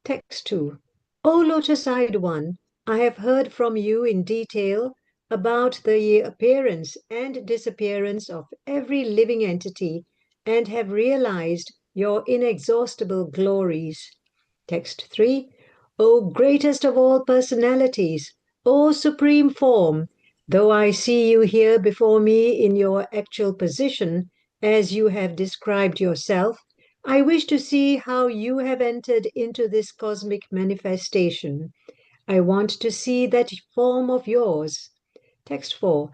[SPEAKER 2] Text 2. O Lotus-eyed One, I have heard from you in detail about the appearance and disappearance of every living entity and have realized your inexhaustible glories. Text 3. O greatest of all personalities, O supreme form, though I see you here before me in your actual position, as you have described yourself, I wish to see how you have entered into this cosmic manifestation. I want to see that form of yours. Text 4.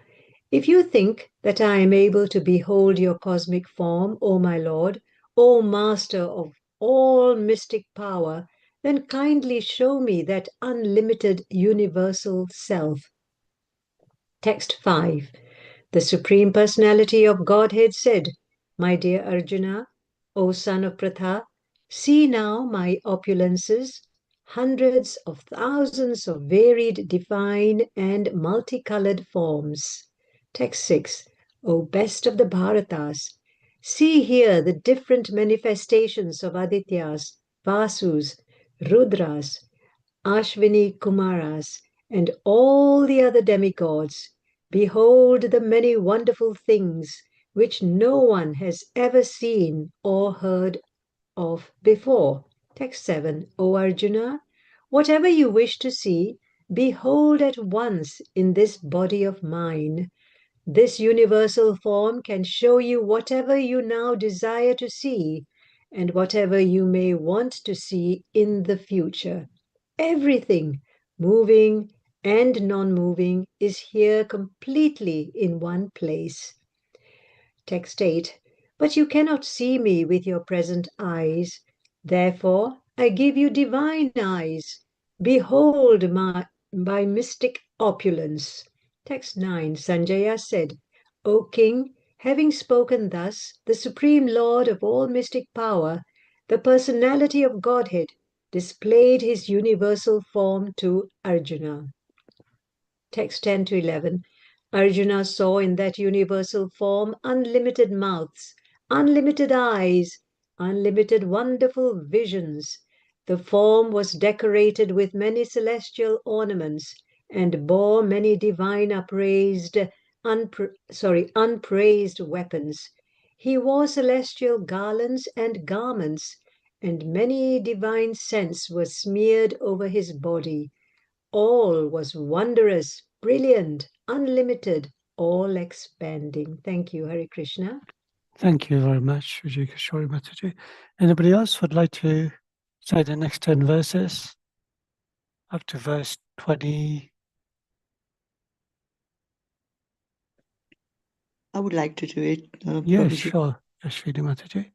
[SPEAKER 2] If you think that I am able to behold your cosmic form, O my Lord, O Master of all mystic power, then kindly show me that unlimited universal self. Text 5. The Supreme Personality of Godhead said, My dear Arjuna, O son of Pratha, see now my opulences, hundreds of thousands of varied, divine, and multicolored forms. Text 6. O best of the Bharatas, see here the different manifestations of Adityas, Vasus, Rudras, Ashwini Kumaras, and all the other demigods. Behold the many wonderful things which no one has ever seen or heard of before. Text 7. O Arjuna, whatever you wish to see, behold at once in this body of mine. This universal form can show you whatever you now desire to see and whatever you may want to see in the future. Everything, moving and non-moving, is here completely in one place. Text 8. But you cannot see me with your present eyes. Therefore, I give you divine eyes. Behold my mystic opulence. Text 9. Sanjaya said, O king, having spoken thus, the Supreme Lord of all mystic power, the personality of Godhead, displayed his universal form to Arjuna. Text 10 to 11. Arjuna saw in that universal form unlimited mouths, unlimited eyes, unlimited wonderful visions. The form was decorated with many celestial ornaments and bore many divine upraised, unpraised weapons. He wore celestial garlands and garments, and many divine scents were smeared over his body. All was wondrous, brilliant, unlimited, all expanding. Thank you, Hare Krishna.
[SPEAKER 5] Thank you very much, Vijay Kishore Mataji. Anybody else would like to say the next 10 verses up to verse 20?
[SPEAKER 8] I would like to do it.
[SPEAKER 5] Yes,
[SPEAKER 8] Prabhuji.
[SPEAKER 5] sure. Ashwini Mataji.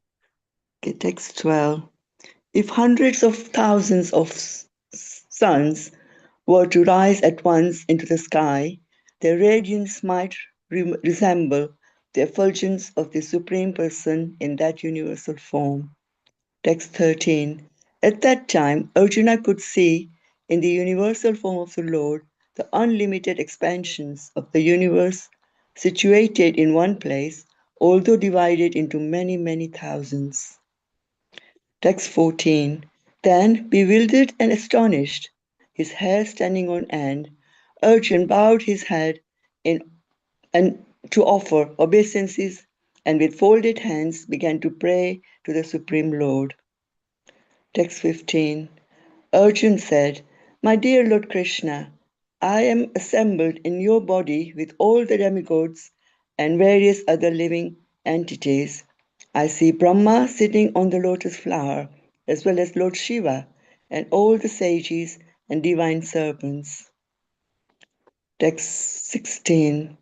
[SPEAKER 8] Okay, text 12. If hundreds of thousands of suns were to rise at once into the sky, their radiance might resemble the effulgence of the Supreme Person in that universal form. Text 13. At that time, Arjuna could see in the universal form of the Lord the unlimited expansions of the universe situated in one place, although divided into many, many thousands. Text 14. Then, bewildered and astonished, his hair standing on end, Arjuna bowed his head and to offer obeisances, and with folded hands began to pray to the Supreme Lord. Text 15. Arjuna said, My dear Lord Krishna, I am assembled in your body with all the demigods and various other living entities. I see Brahma sitting on the lotus flower, as well as Lord Shiva and all the sages and divine serpents. Text 16.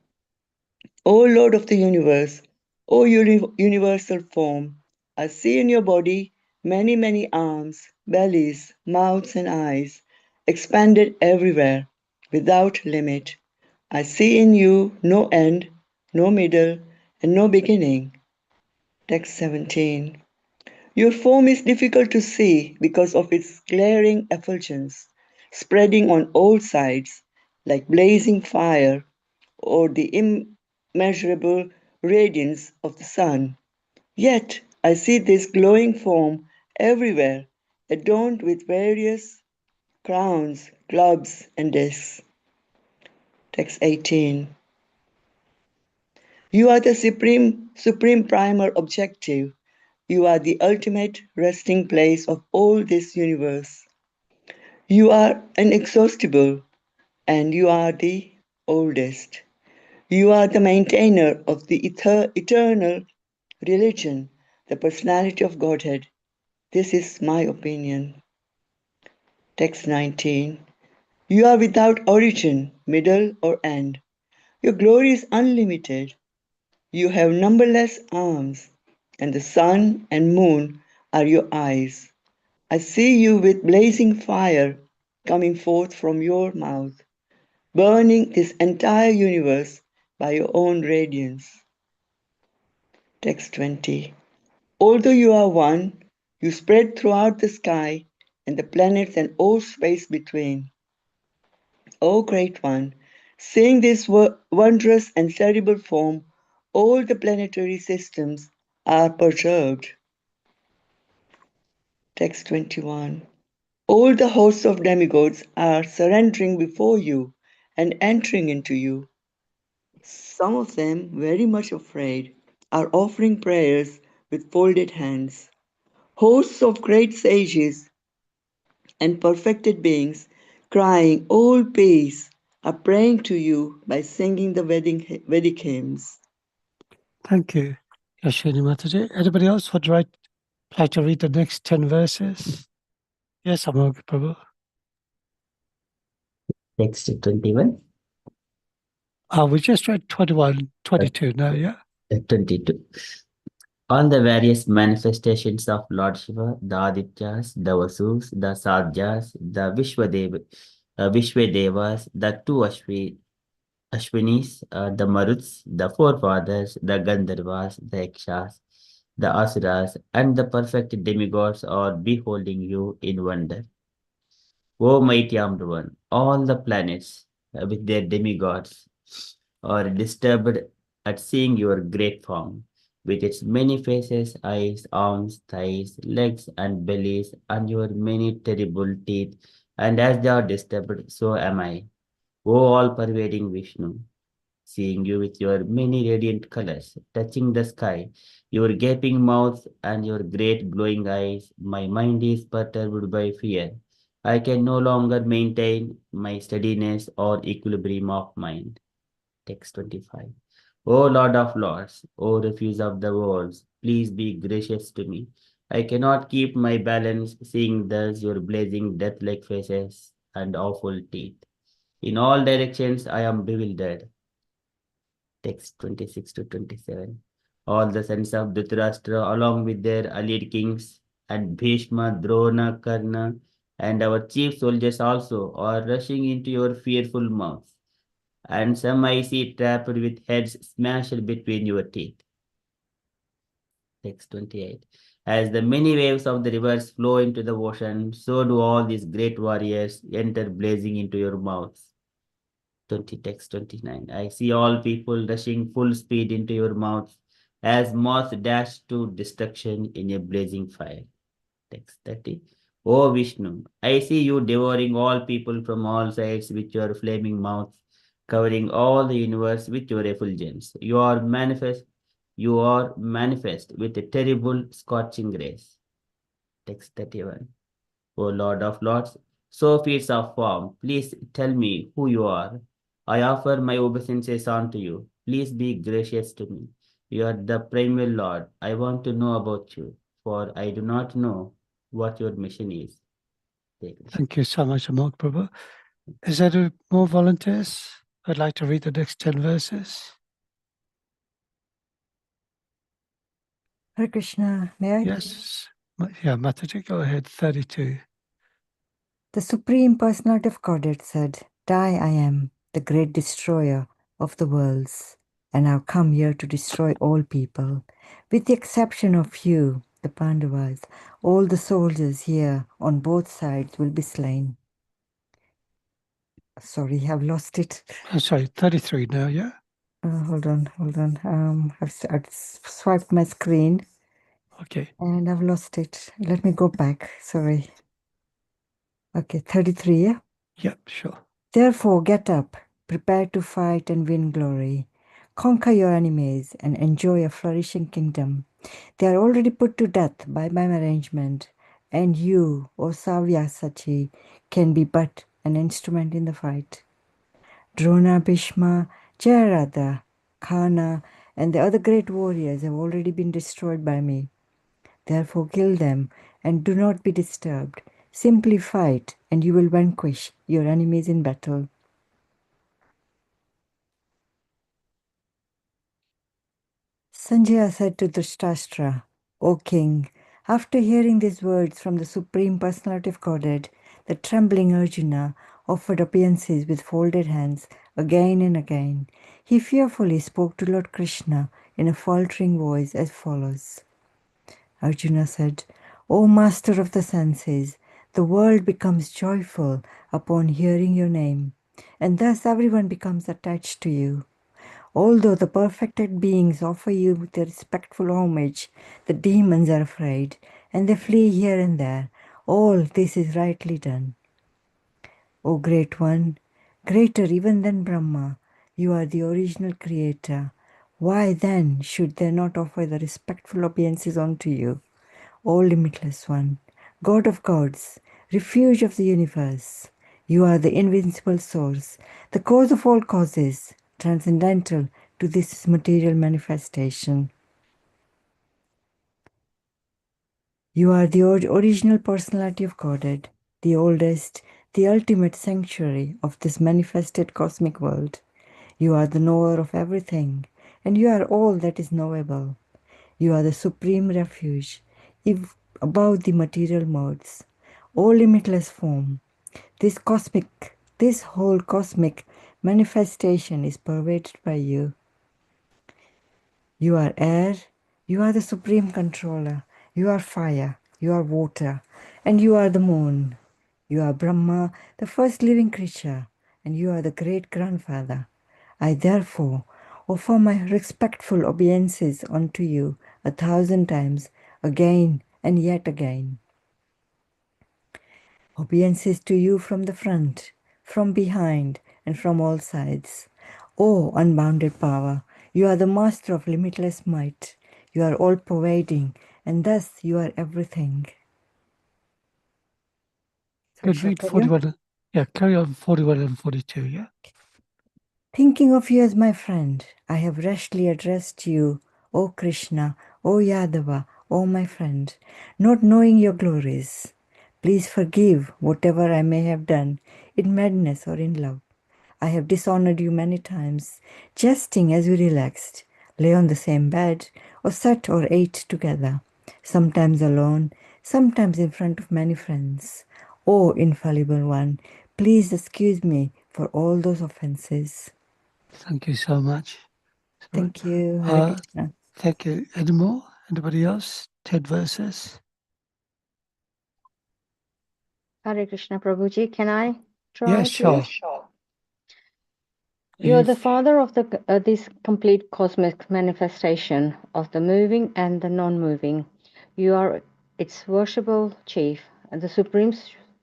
[SPEAKER 8] O Lord of the universe, O universal form, I see in your body many, many arms, bellies, mouths, and eyes, expanded everywhere, without limit. I see in you no end, no middle, and no beginning. Text 17. Your form is difficult to see because of its glaring effulgence, spreading on all sides like blazing fire, or the immeasurable radiance of the sun. Yet I see this glowing form everywhere, adorned with various crowns, clubs, and discs. Text 18. You are the supreme primal objective. You are the ultimate resting place of all this universe. You are inexhaustible, and you are the oldest. You are the maintainer of the eternal religion, the personality of Godhead. This is my opinion. Text 19. You are without origin, middle, or end. Your glory is unlimited. You have numberless arms, and the sun and moon are your eyes. I see you with blazing fire coming forth from your mouth, burning this entire universe by your own radiance. Text 20. Although you are one, you spread throughout the sky and the planets and all space between. O Great One, seeing this wondrous and terrible form, all the planetary systems are perturbed. Text 21. All the hosts of demigods are surrendering before you and entering into you. Some of them, very much afraid, are offering prayers with folded hands. Hosts of great sages and perfected beings, crying, all peace, are praying to you by singing the Vedic hymns.
[SPEAKER 5] Thank you, Yashwini Mataji. Anybody else would like to read the next 10 verses? Yes, Amog Prabhu.
[SPEAKER 9] Text 21.
[SPEAKER 5] We just read 21, 22 now, yeah?
[SPEAKER 9] 22. All the various manifestations of Lord Shiva, the Adityas, the Vasus, the Sadhyas, the Vishwadevas, the two Ashwinis, the Maruts, the forefathers, the Gandharvas, the Yakshas, the Asuras, and the perfect demigods are beholding you in wonder. O mighty armed one, all the planets with their demigods are disturbed at seeing your great form, with its many faces, eyes, arms, thighs, legs, and bellies, and your many terrible teeth. And as they are disturbed, so am I. O all-pervading Vishnu, seeing you with your many radiant colors, touching the sky, your gaping mouth and your great glowing eyes, my mind is perturbed by fear. I can no longer maintain my steadiness or equilibrium of mind. Text 25. O Lord of Lords, O refuge of the worlds, please be gracious to me. I cannot keep my balance, seeing thus your blazing death-like faces and awful teeth. In all directions I am bewildered. Text 26 to 27. All the sons of Dhritarashtra, along with their allied kings, and Bhishma, Drona, Karna, and our chief soldiers also, are rushing into your fearful mouth. And some I see trapped with heads smashed between your teeth. Text 28. As the many waves of the rivers flow into the ocean, so do all these great warriors enter blazing into your mouths. Text 29. I see all people rushing full speed into your mouth as moths dash to destruction in a blazing fire. Text 30. O Vishnu, I see you devouring all people from all sides with your flaming mouth, covering all the universe with your effulgence. You are manifest with a terrible scorching rays. Text 31. O Lord of Lords, so feats of form, please tell me who you are. I offer my obeisances unto you. Please be gracious to me. You are the primal Lord. I want to know about you, for I do not know what your mission is.
[SPEAKER 5] Thank you so much, Amog Prabhu. Is there more volunteers? I'd like to read the next 10 verses.
[SPEAKER 4] Hare Krishna, may I?
[SPEAKER 5] Yes. Yeah, Mataji, go ahead. 32.
[SPEAKER 4] The Supreme Personality of Godhead said, "Die I am, the great destroyer of the worlds, and I've come here to destroy all people. With the exception of you, the Pandavas, all the soldiers here on both sides will be slain." Sorry, I've lost it.
[SPEAKER 5] Oh, sorry, 33 now, yeah?
[SPEAKER 4] Hold on. I've swiped my screen.
[SPEAKER 5] Okay.
[SPEAKER 4] And I've lost it. Let me go back. Sorry. Okay, 33, yeah?
[SPEAKER 5] Yep, sure.
[SPEAKER 4] Therefore, get up, prepare to fight and win glory. Conquer your enemies and enjoy a flourishing kingdom. They are already put to death by my arrangement,
[SPEAKER 10] and you, O Savyasachi, can be but an instrument in the fight. Drona, Bhishma, Jayarada, Khana, and the other great warriors have already been destroyed by me. Therefore kill them and do not be disturbed. Simply fight and you will vanquish your enemies in battle. Sanjaya said to Dhritarashtra, O king, after hearing these words from the Supreme Personality of Godhead, the trembling Arjuna offered obeisances with folded hands again and again. He fearfully spoke to Lord Krishna in a faltering voice as follows. Arjuna said, O master of the senses, the world becomes joyful upon hearing your name, and thus everyone becomes attached to you. Although the perfected beings offer you their respectful homage, the demons are afraid, and they flee here and there. All this is rightly done. O Great One, greater even than Brahma, you are the original creator. Why then should they not offer the respectful obeisances unto you? O Limitless One, God of gods, refuge of the universe, you are the invincible source, the cause of all causes, transcendental to this material manifestation. You are the original personality of Godhead, the oldest, the ultimate sanctuary of this manifested cosmic world. You are the knower of everything, and you are all that is knowable. You are the supreme refuge, above the material modes. O limitless form, this whole cosmic manifestation is pervaded by you. You are air, you are the supreme controller, you are fire, you are water, and you are the moon. You are Brahma, the first living creature, and you are the great grandfather. I therefore offer my respectful obeisances unto you 1,000 times, again and yet again. Obeisances to you from the front, from behind, and from all sides. O unbounded power, you are the master of limitless might. You are all-pervading, and thus you are everything.
[SPEAKER 5] Good, read 41. Yeah, carry on 41 and 42, yeah?
[SPEAKER 10] Thinking of you as my friend, I have rashly addressed you, O Krishna, O Yadava, O my friend, not knowing your glories. Please forgive whatever I may have done in madness or in love. I have dishonored you many times, jesting as we relaxed, lay on the same bed, or sat or ate together, sometimes alone, sometimes in front of many friends. O infallible one, please excuse me for all those offenses.
[SPEAKER 5] Thank you so much.
[SPEAKER 10] Thank you. Hare Krishna.
[SPEAKER 5] Thank you. Any more? Anybody else? 10 verses.
[SPEAKER 11] Hare Krishna Prabhuji, can I try?
[SPEAKER 5] Yeah, sure.
[SPEAKER 11] Please? You are the father of this complete cosmic manifestation of the moving and the non-moving. You are its worshipable chief and the supreme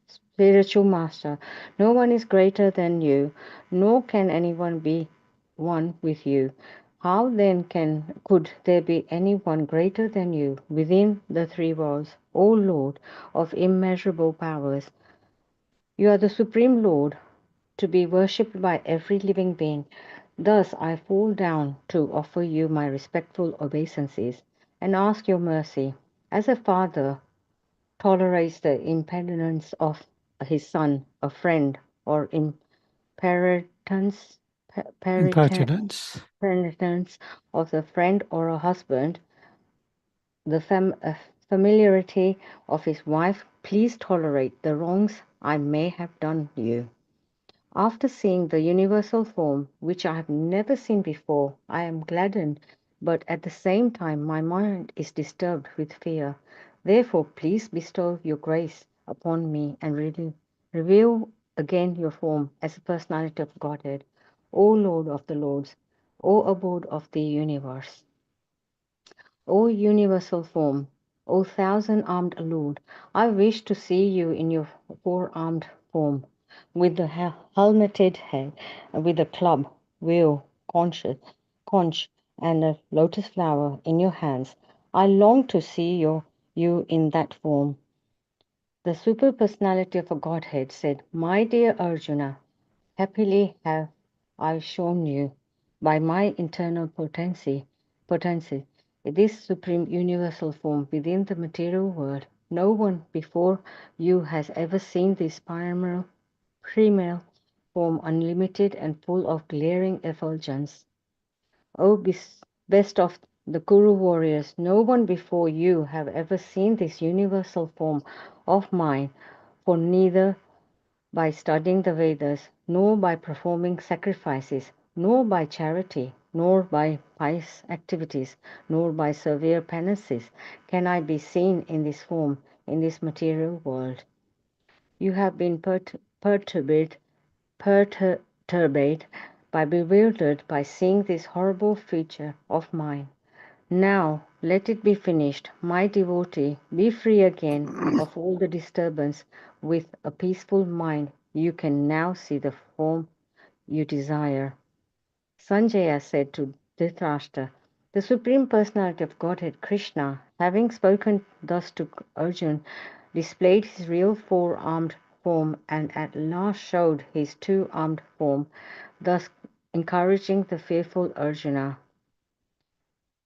[SPEAKER 11] spiritual master. No one is greater than you, nor can anyone be one with you. How then could there be anyone greater than you within the three worlds, O Lord of immeasurable powers? You are the supreme Lord, to be worshipped by every living being. Thus I fall down to offer you my respectful obeisances and ask your mercy. As a father tolerates the impertinence of his son, a friend, or impertinence of the friend or a husband, the familiarity of his wife, please tolerate the wrongs I may have done you. After seeing the universal form, which I have never seen before, I am gladdened, but at the same time my mind is disturbed with fear. Therefore, please bestow your grace upon me and reveal again your form as a personality of Godhead, O Lord of the Lords, O abode of the universe. O universal form, O thousand-armed Lord, I wish to see you in your four-armed form, with the helmeted head, with a club, wheel, conch, and a lotus flower in your hands. I long to see you in that form. The super personality of a Godhead said, "My dear Arjuna, happily have I shown you, by my internal potency, this supreme universal form within the material world. No one before you has ever seen this primal form, unlimited and full of glaring effulgence. O best of the Kuru warriors, no one before you have ever seen this universal form of mine, for neither by studying the Vedas, nor by performing sacrifices, nor by charity, nor by pious activities, nor by severe penances, can I be seen in this form, in this material world. You have been perturbed, bewildered by seeing this horrible feature of mine. Now let it be finished, my devotee, be free again of all the disturbance. With a peaceful mind, you can now see the form you desire. Sanjaya said to Dhritarashtra, the Supreme Personality of Godhead, Krishna, having spoken thus to Arjuna, displayed his real four-armed form and at last showed his two-armed form, thus encouraging the fearful Arjuna.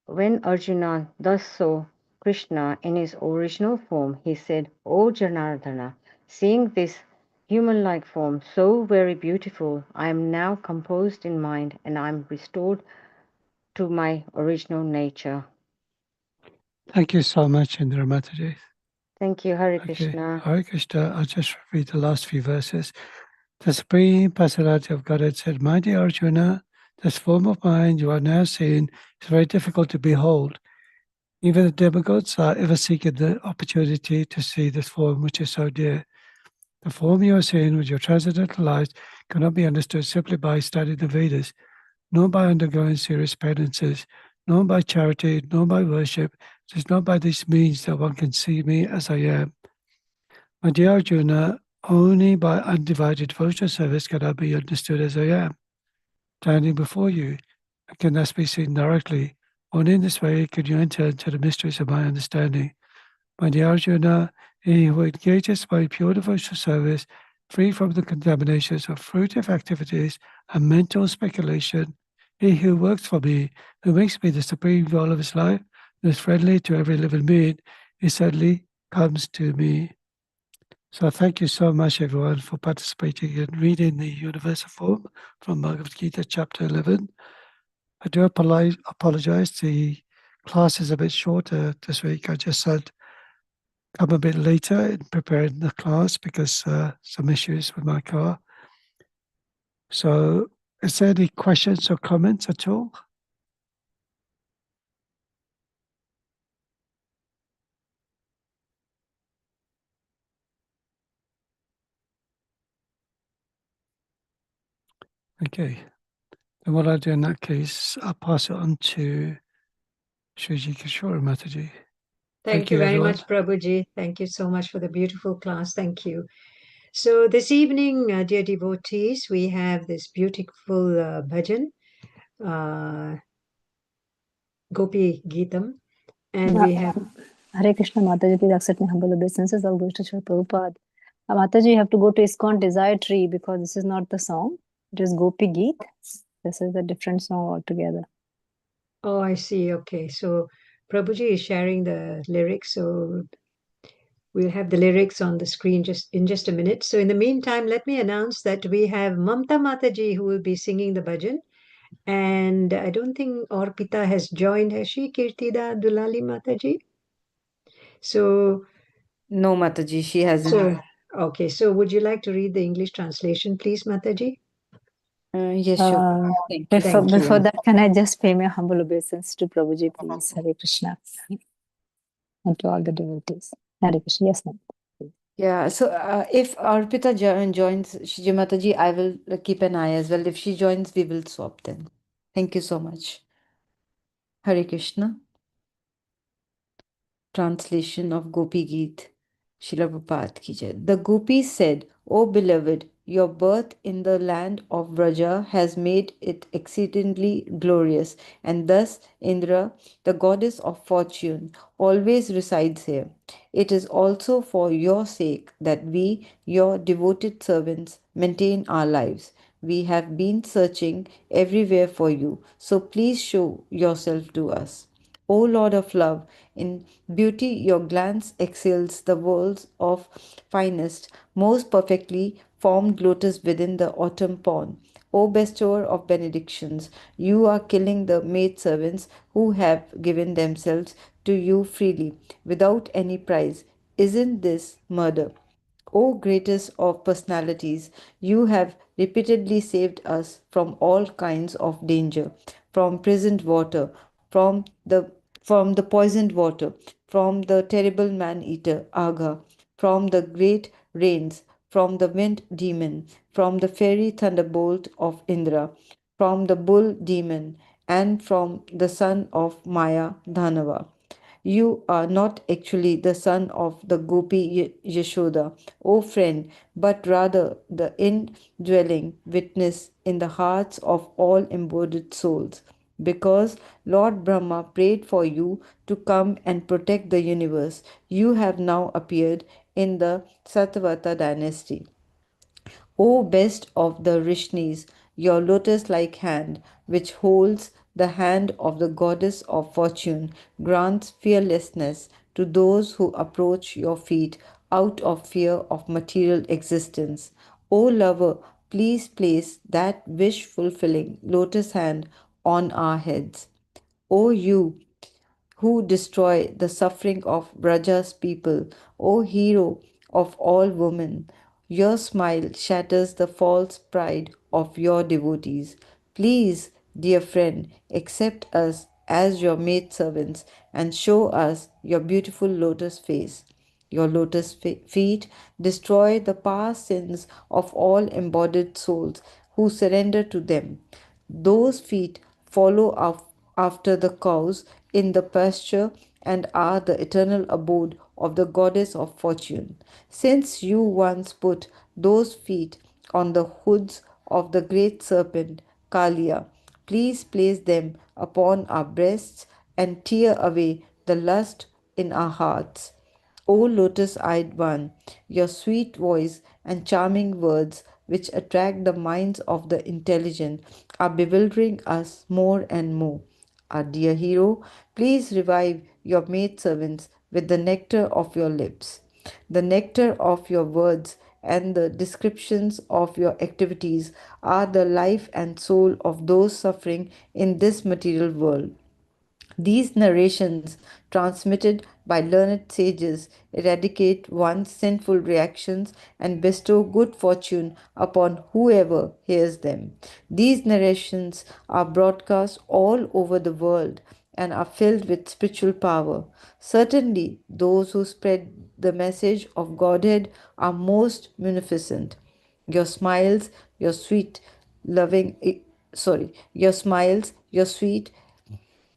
[SPEAKER 11] When Arjuna thus saw Krishna in his original form, he said, "O Janardana, seeing this human-like form so very beautiful, I am now composed in mind and I am restored to my original nature."
[SPEAKER 5] Thank you so much, Indra Mataji.
[SPEAKER 11] Thank you, Hare
[SPEAKER 5] Okay,
[SPEAKER 11] Krishna.
[SPEAKER 5] Hare Krishna. I'll just read the last few verses. The Supreme Personality of Godhead said, "My dear Arjuna, this form of mind you are now seeing is very difficult to behold. Even the demigods are ever seeking the opportunity to see this form which is so dear. The form you are seeing with your transcendental lives cannot be understood simply by studying the Vedas, nor by undergoing serious penances, nor by charity, nor by worship. It is not by these means that one can see me as I am. My dear Arjuna, only by undivided devotional service can I be understood as I am. Standing before you, I can thus be seen directly. Only in this way can you enter into the mysteries of my understanding. My dear Arjuna, he who engages by pure devotional service, free from the contaminations of fruitive activities and mental speculation, he who works for me, who makes me the supreme goal of his life, and is friendly to every living being, he suddenly comes to me. So thank you so much, everyone, for participating in reading the universal form from Bhagavad Gita, chapter 11. I do apologize. The class is a bit shorter this week. I just had come a bit later in preparing the class because some issues with my car. So is there any questions or comments at all? Okay. Then what I'll do in that case, I'll pass it on to Shriji Kishore Mataji.
[SPEAKER 2] Thank you very much, Prabhuji. Thank you so much for the beautiful class. Thank you. So this evening, dear devotees, we have this beautiful bhajan, Gopi Geetam, and we have...
[SPEAKER 12] Hare Krishna, Mataji, please accept my humble obeisances. All goes to Srila Prabhupada. Mataji, you have to go to ISKCON Desire Tree because this is not the song. It is Gopi Geet. This is a different song altogether.
[SPEAKER 2] Oh, I see. Okay. So Prabhuji is sharing the lyrics. So we'll have the lyrics on the screen just a minute. So in the meantime, let me announce that we have Mamta Mataji who will be singing the bhajan. And I don't think Orpita has joined. Has she, Kirtida Dulali Mataji? So...
[SPEAKER 4] No, Mataji, she hasn't.
[SPEAKER 2] So, okay. So would you like to read the English translation, please, Mataji?
[SPEAKER 4] Yes, sure. Thank you.
[SPEAKER 12] Before that, can I just pay my humble obeisance to Prabhuji, please? Hare Krishna. And to all the devotees. Hare Krishna. Yes, ma'am.
[SPEAKER 4] Yeah, so if Arpita joins Shiji Mataji, I will keep an eye as well. If she joins, we will swap then. Thank you so much. Hare Krishna. Translation of Gopi Geet. Srila Prabhupada ki jai. The gopis said, "O beloved, your birth in the land of Vraja has made it exceedingly glorious, and thus Indra, the goddess of fortune, always resides here. It is also for your sake that we, your devoted servants, maintain our lives. We have been searching everywhere for you, so please show yourself to us. O Lord of love, in beauty your glance excels the worlds of finest, most perfectly formed lotus within the autumn pond. O bestower of benedictions, you are killing the maidservants who have given themselves to you freely, without any price. Isn't this murder? O greatest of personalities, you have repeatedly saved us from all kinds of danger, from poisoned water, from the poisoned water, from the terrible man-eater Agha, from the great rains, from the wind demon, from the fiery thunderbolt of Indra, from the bull demon, and from the son of Maya Dhanava. You are not actually the son of the Gopi Yashoda, O friend, but rather the indwelling witness in the hearts of all embodied souls. Because Lord Brahma prayed for you to come and protect the universe, you have now appeared in the Satvata dynasty. O best of the Rishnis, your lotus like hand, which holds the hand of the goddess of fortune, grants fearlessness to those who approach your feet out of fear of material existence. O lover, please place that wish fulfilling lotus hand on our heads. O you who destroy the suffering of Braja's people, O hero of all women. Your smile shatters the false pride of your devotees. Please, dear friend, accept us as your maidservants and show us your beautiful lotus face. Your lotus feet destroy the past sins of all embodied souls who surrender to them. Those feet follow after the cows in the pasture and are the eternal abode of the goddess of fortune. Since you once put those feet on the hoods of the great serpent Kalia, please place them upon our breasts and tear away the lust in our hearts. O lotus eyed one, your sweet voice and charming words, which attract the minds of the intelligent, are bewildering us more and more. Our dear hero, please revive your maidservants with the nectar of your lips. The nectar of your words and the descriptions of your activities are the life and soul of those suffering in this material world. These narrations, transmitted by learned sages, eradicate one's sinful reactions and bestow good fortune upon whoever hears them. These narrations are broadcast all over the world and are filled with spiritual power. Certainly, those who spread the message of Godhead are most munificent. Your smiles, your sweet, loving, your smiles, your sweet,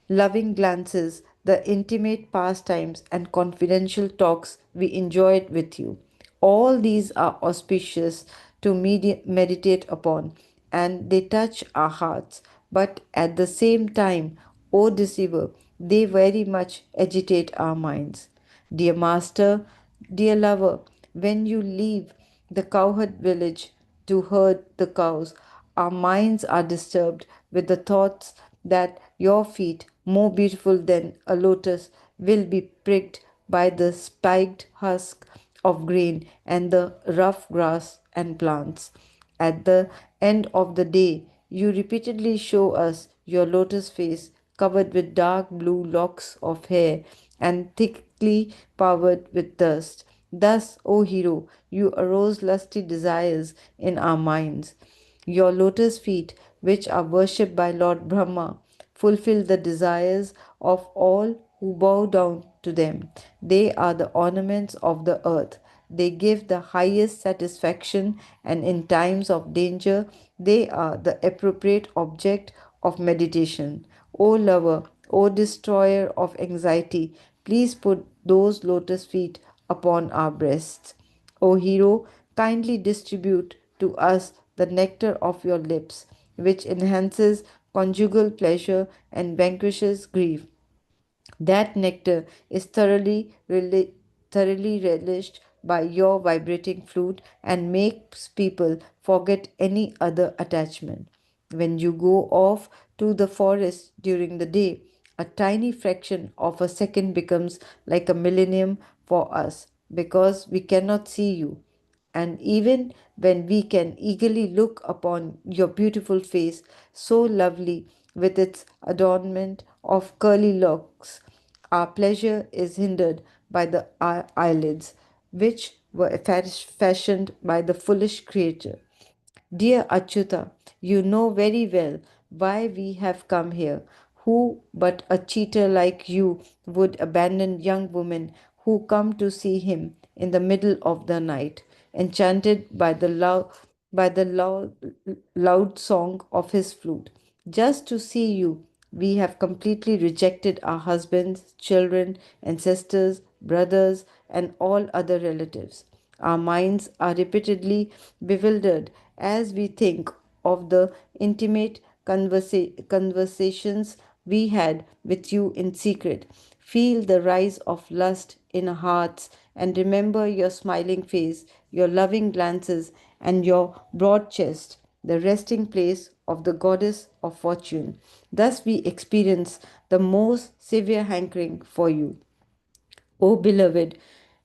[SPEAKER 4] loving glances, the intimate pastimes, and confidential talks we enjoyed with you. All these are auspicious to meditate upon, and they touch our hearts. But at the same time, O deceiver, they very much agitate our minds. Dear Master, dear lover, when you leave the cowherd village to herd the cows, our minds are disturbed with the thoughts that your feet, more beautiful than a lotus, will be pricked by the spiked husk of grain and the rough grass and plants. At the end of the day, you repeatedly show us your lotus face covered with dark blue locks of hair and thickly powdered with dust. Thus, O hero, you arouse lusty desires in our minds. Your lotus feet, which are worshipped by Lord Brahma, fulfill the desires of all who bow down to them. They are the ornaments of the earth. They give the highest satisfaction, and in times of danger, they are the appropriate object of meditation. O lover, O destroyer of anxiety, please put those lotus feet upon our breasts. O hero, kindly distribute to us the nectar of your lips, which enhances conjugal pleasure and vanquishes grief. That nectar is thoroughly relished by your vibrating flute and makes people forget any other attachment. When you go off to the forest during the day, a tiny fraction of a second becomes like a millennium for us because we cannot see you. And even when we can eagerly look upon your beautiful face, so lovely with its adornment of curly locks, our pleasure is hindered by the eyelids, which were fashioned by the foolish creature. Dear Achyuta, you know very well why we have come here. Who but a cheater like you would abandon young women who come to see him in the middle of the night, enchanted by the loud song of his flute? Just to see you, we have completely rejected our husbands, children, ancestors, brothers, and all other relatives. Our minds are repeatedly bewildered as we think of the intimate conversations we had with you in secret. Feel the rise of lust in our hearts and remember your smiling face, your loving glances, and your broad chest, the resting place of the goddess of fortune. Thus we experience the most severe hankering for you. O beloved,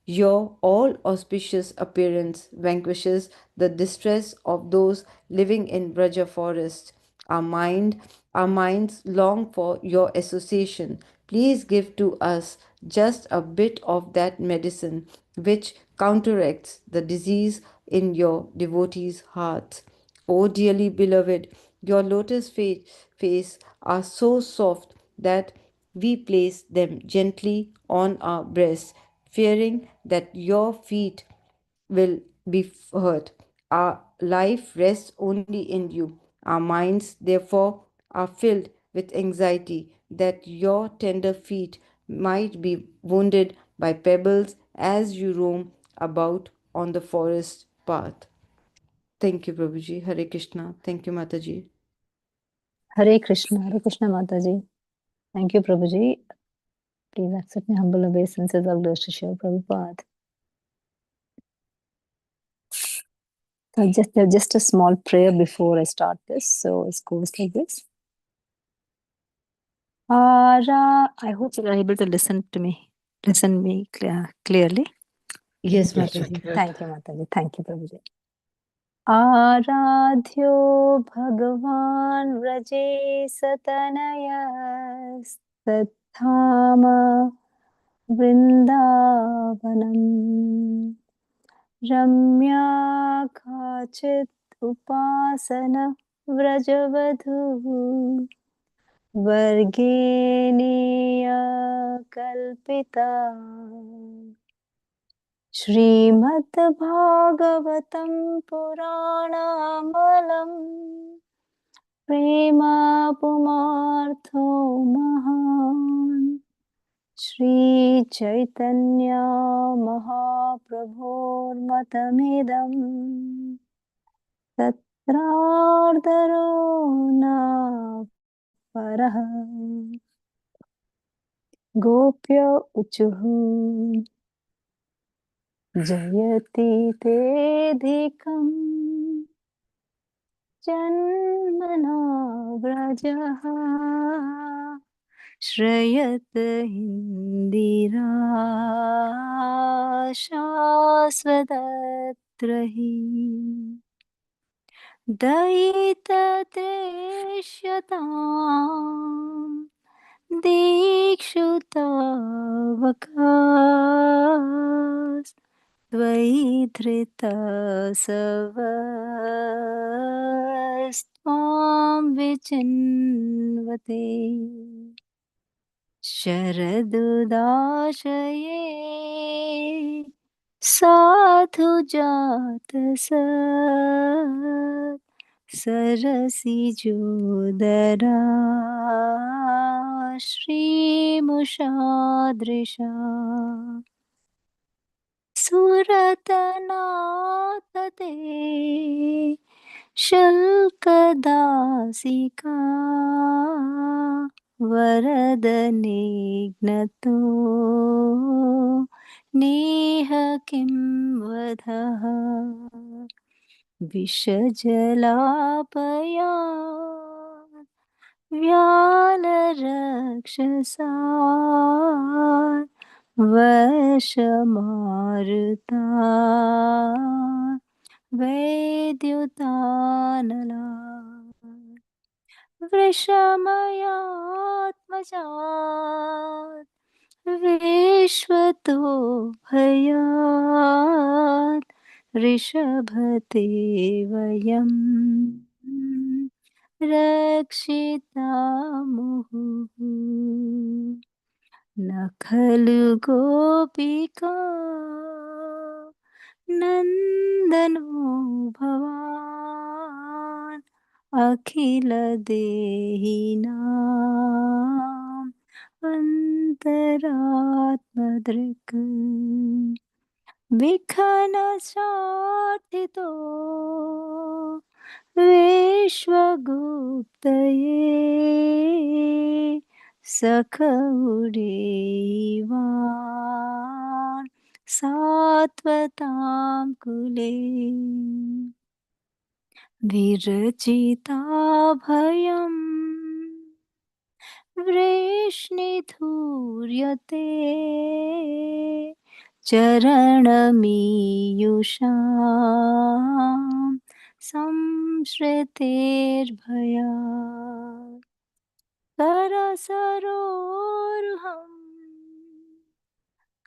[SPEAKER 4] your all auspicious appearance vanquishes the distress of those living in Braja forest. Our minds long for your association. Please give to us just a bit of that medicine which counteracts the disease in your devotees' hearts. O dearly beloved, your lotus face are so soft that we place them gently on our breasts, fearing that your feet will be hurt. Our life rests only in you. Our minds, therefore, are filled with anxiety that your tender feet might be wounded by pebbles as you roam about on the forest path. Thank you, Prabhuji. Hare Krishna. Thank you, Mataji.
[SPEAKER 12] Hare Krishna Mataji. Thank you, Prabhuji. Please accept my humble obeisances. All those to Srila Prabhupada. Just a small prayer before I start this. So it goes like this. I hope you are able to listen to me. Listen me clearly.
[SPEAKER 4] Yes,
[SPEAKER 5] Yes,
[SPEAKER 4] Mataji.
[SPEAKER 12] Thank you, Mataji. Thank you, Prabhuji. आराध्यो भगवान् व्रजे सतनयस्तद्धाम वृन्दावनम् रम्या काचित् उपासन व्रजवधूः वर्गेणीय कल्पिता श्रीमद्भागवतं पुराणामलम् प्रेमापुमार्थो महान् श्रीचैतन्या महाप्रभोर्मतमिदम् तत्रार्दरो न परः गोप्य उचुः जयति तेऽधिकम् जन्मना व्रजः श्रयत इन्दिरा शाश्वतत्र हि दयितत्रेष्यताम् दीक्षुतावकाश त्वयि धृतसवस्त्वां विचिन्वते शरदुदाशये साधु जातस सरसिजोदरा श्रीमुषादृशा सुरतनाथ ते शुल्कदासिका वरदनिघ्नतो नेह किं वधः विषजलापया व्यालरक्षसा वशमारुता वैद्युतानला वृषमयात्मजात् विश्वतो भयात् ऋषभते वयं रक्षिता मुहुः न खलु गोपिका नन्दनो भवान् अखिलदेहिनाम् अन्तरात्मदृक् विखनसार्थितो विश्वगुप्तये सखौरेवान् सात्वतां कुले विरचिता भयम् वृष्णिधूर्यते चरणमीयुषां संश्रितेर्भयात् करसरोरुहम्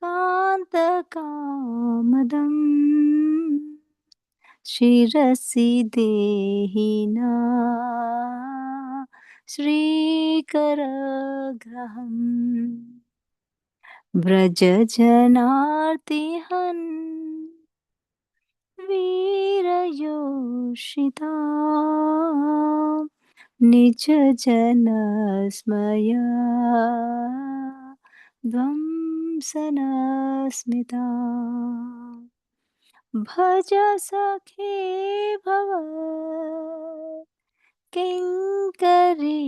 [SPEAKER 12] कान्तकामदम् शिरसि देहिना श्रीकरग्रहम् व्रजजनार्तिहन् वीरयोषिता निजजनस्मया ध्वंसनस्मिता भज सखे भव किङ्करी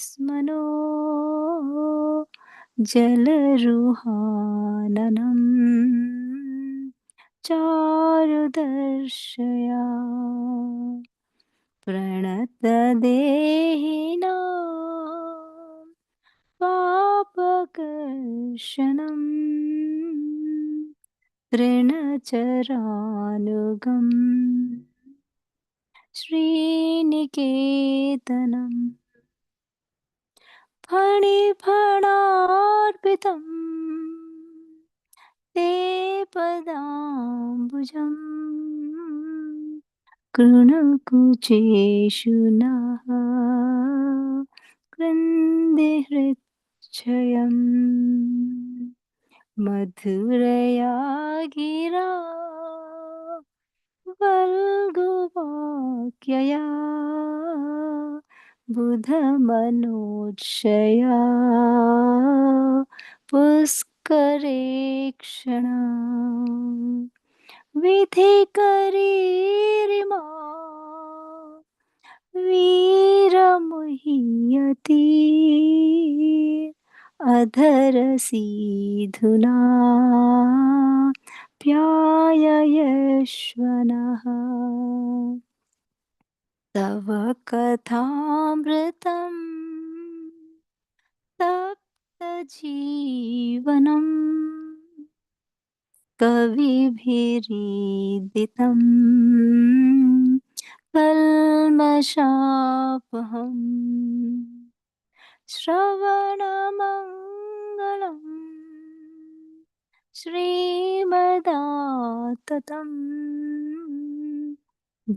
[SPEAKER 12] स्मनो जलरुहाननम् चारुदर्शया प्रणतदेहिना पापकर्षणम् तृणचरानुगम् श्रीनिकेतनम् फणिफणार्पितम् ते पदाम्बुजम् कृणकुचेषु नः कृन्दे हृच्छयम् मधुरया गिरा वल्गुवाक्यया बुधमनोक्षया पुष्करेक्षणा विधिकरीरिमा वीरमुह्यति अधरसीधुना प्याययश्वनः तव कथामृतम् तप्तजीवनम् कविभिरीदितम् कल्मषापहम् श्रवणमङ्गलम् श्रीमदाततम्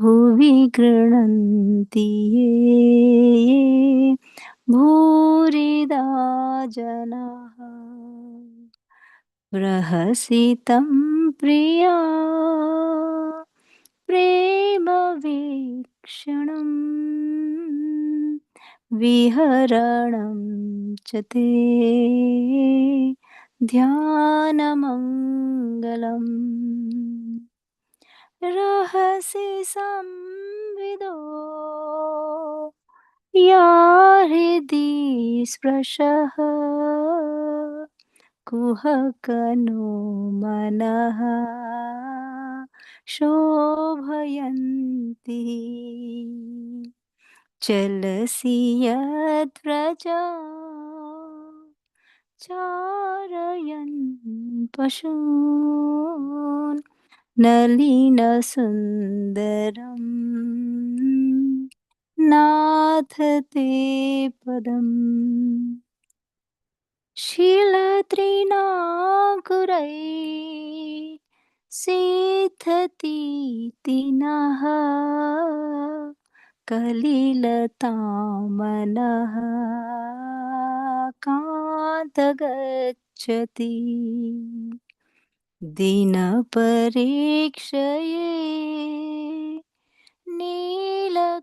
[SPEAKER 12] भुवि गृह्णन्ति ये भूरिदा जनाः प्रहसितं प्रिया प्रेमवीक्षणम् विहरणं च ते ध्यानमङ्गलम् रहसि संविदो या हृदि स्पृशः कुहकनो मनः शोभयन्ति चलसि यद्व्रजा चारयन् पशून् नलिनसुन्दरम् नाथ ते पदम् शीलत्रिनाकुरै सिद्धतीति नः कलिलतामनः कान्तगच्छति दिनपरीक्षये नीलकुण्डले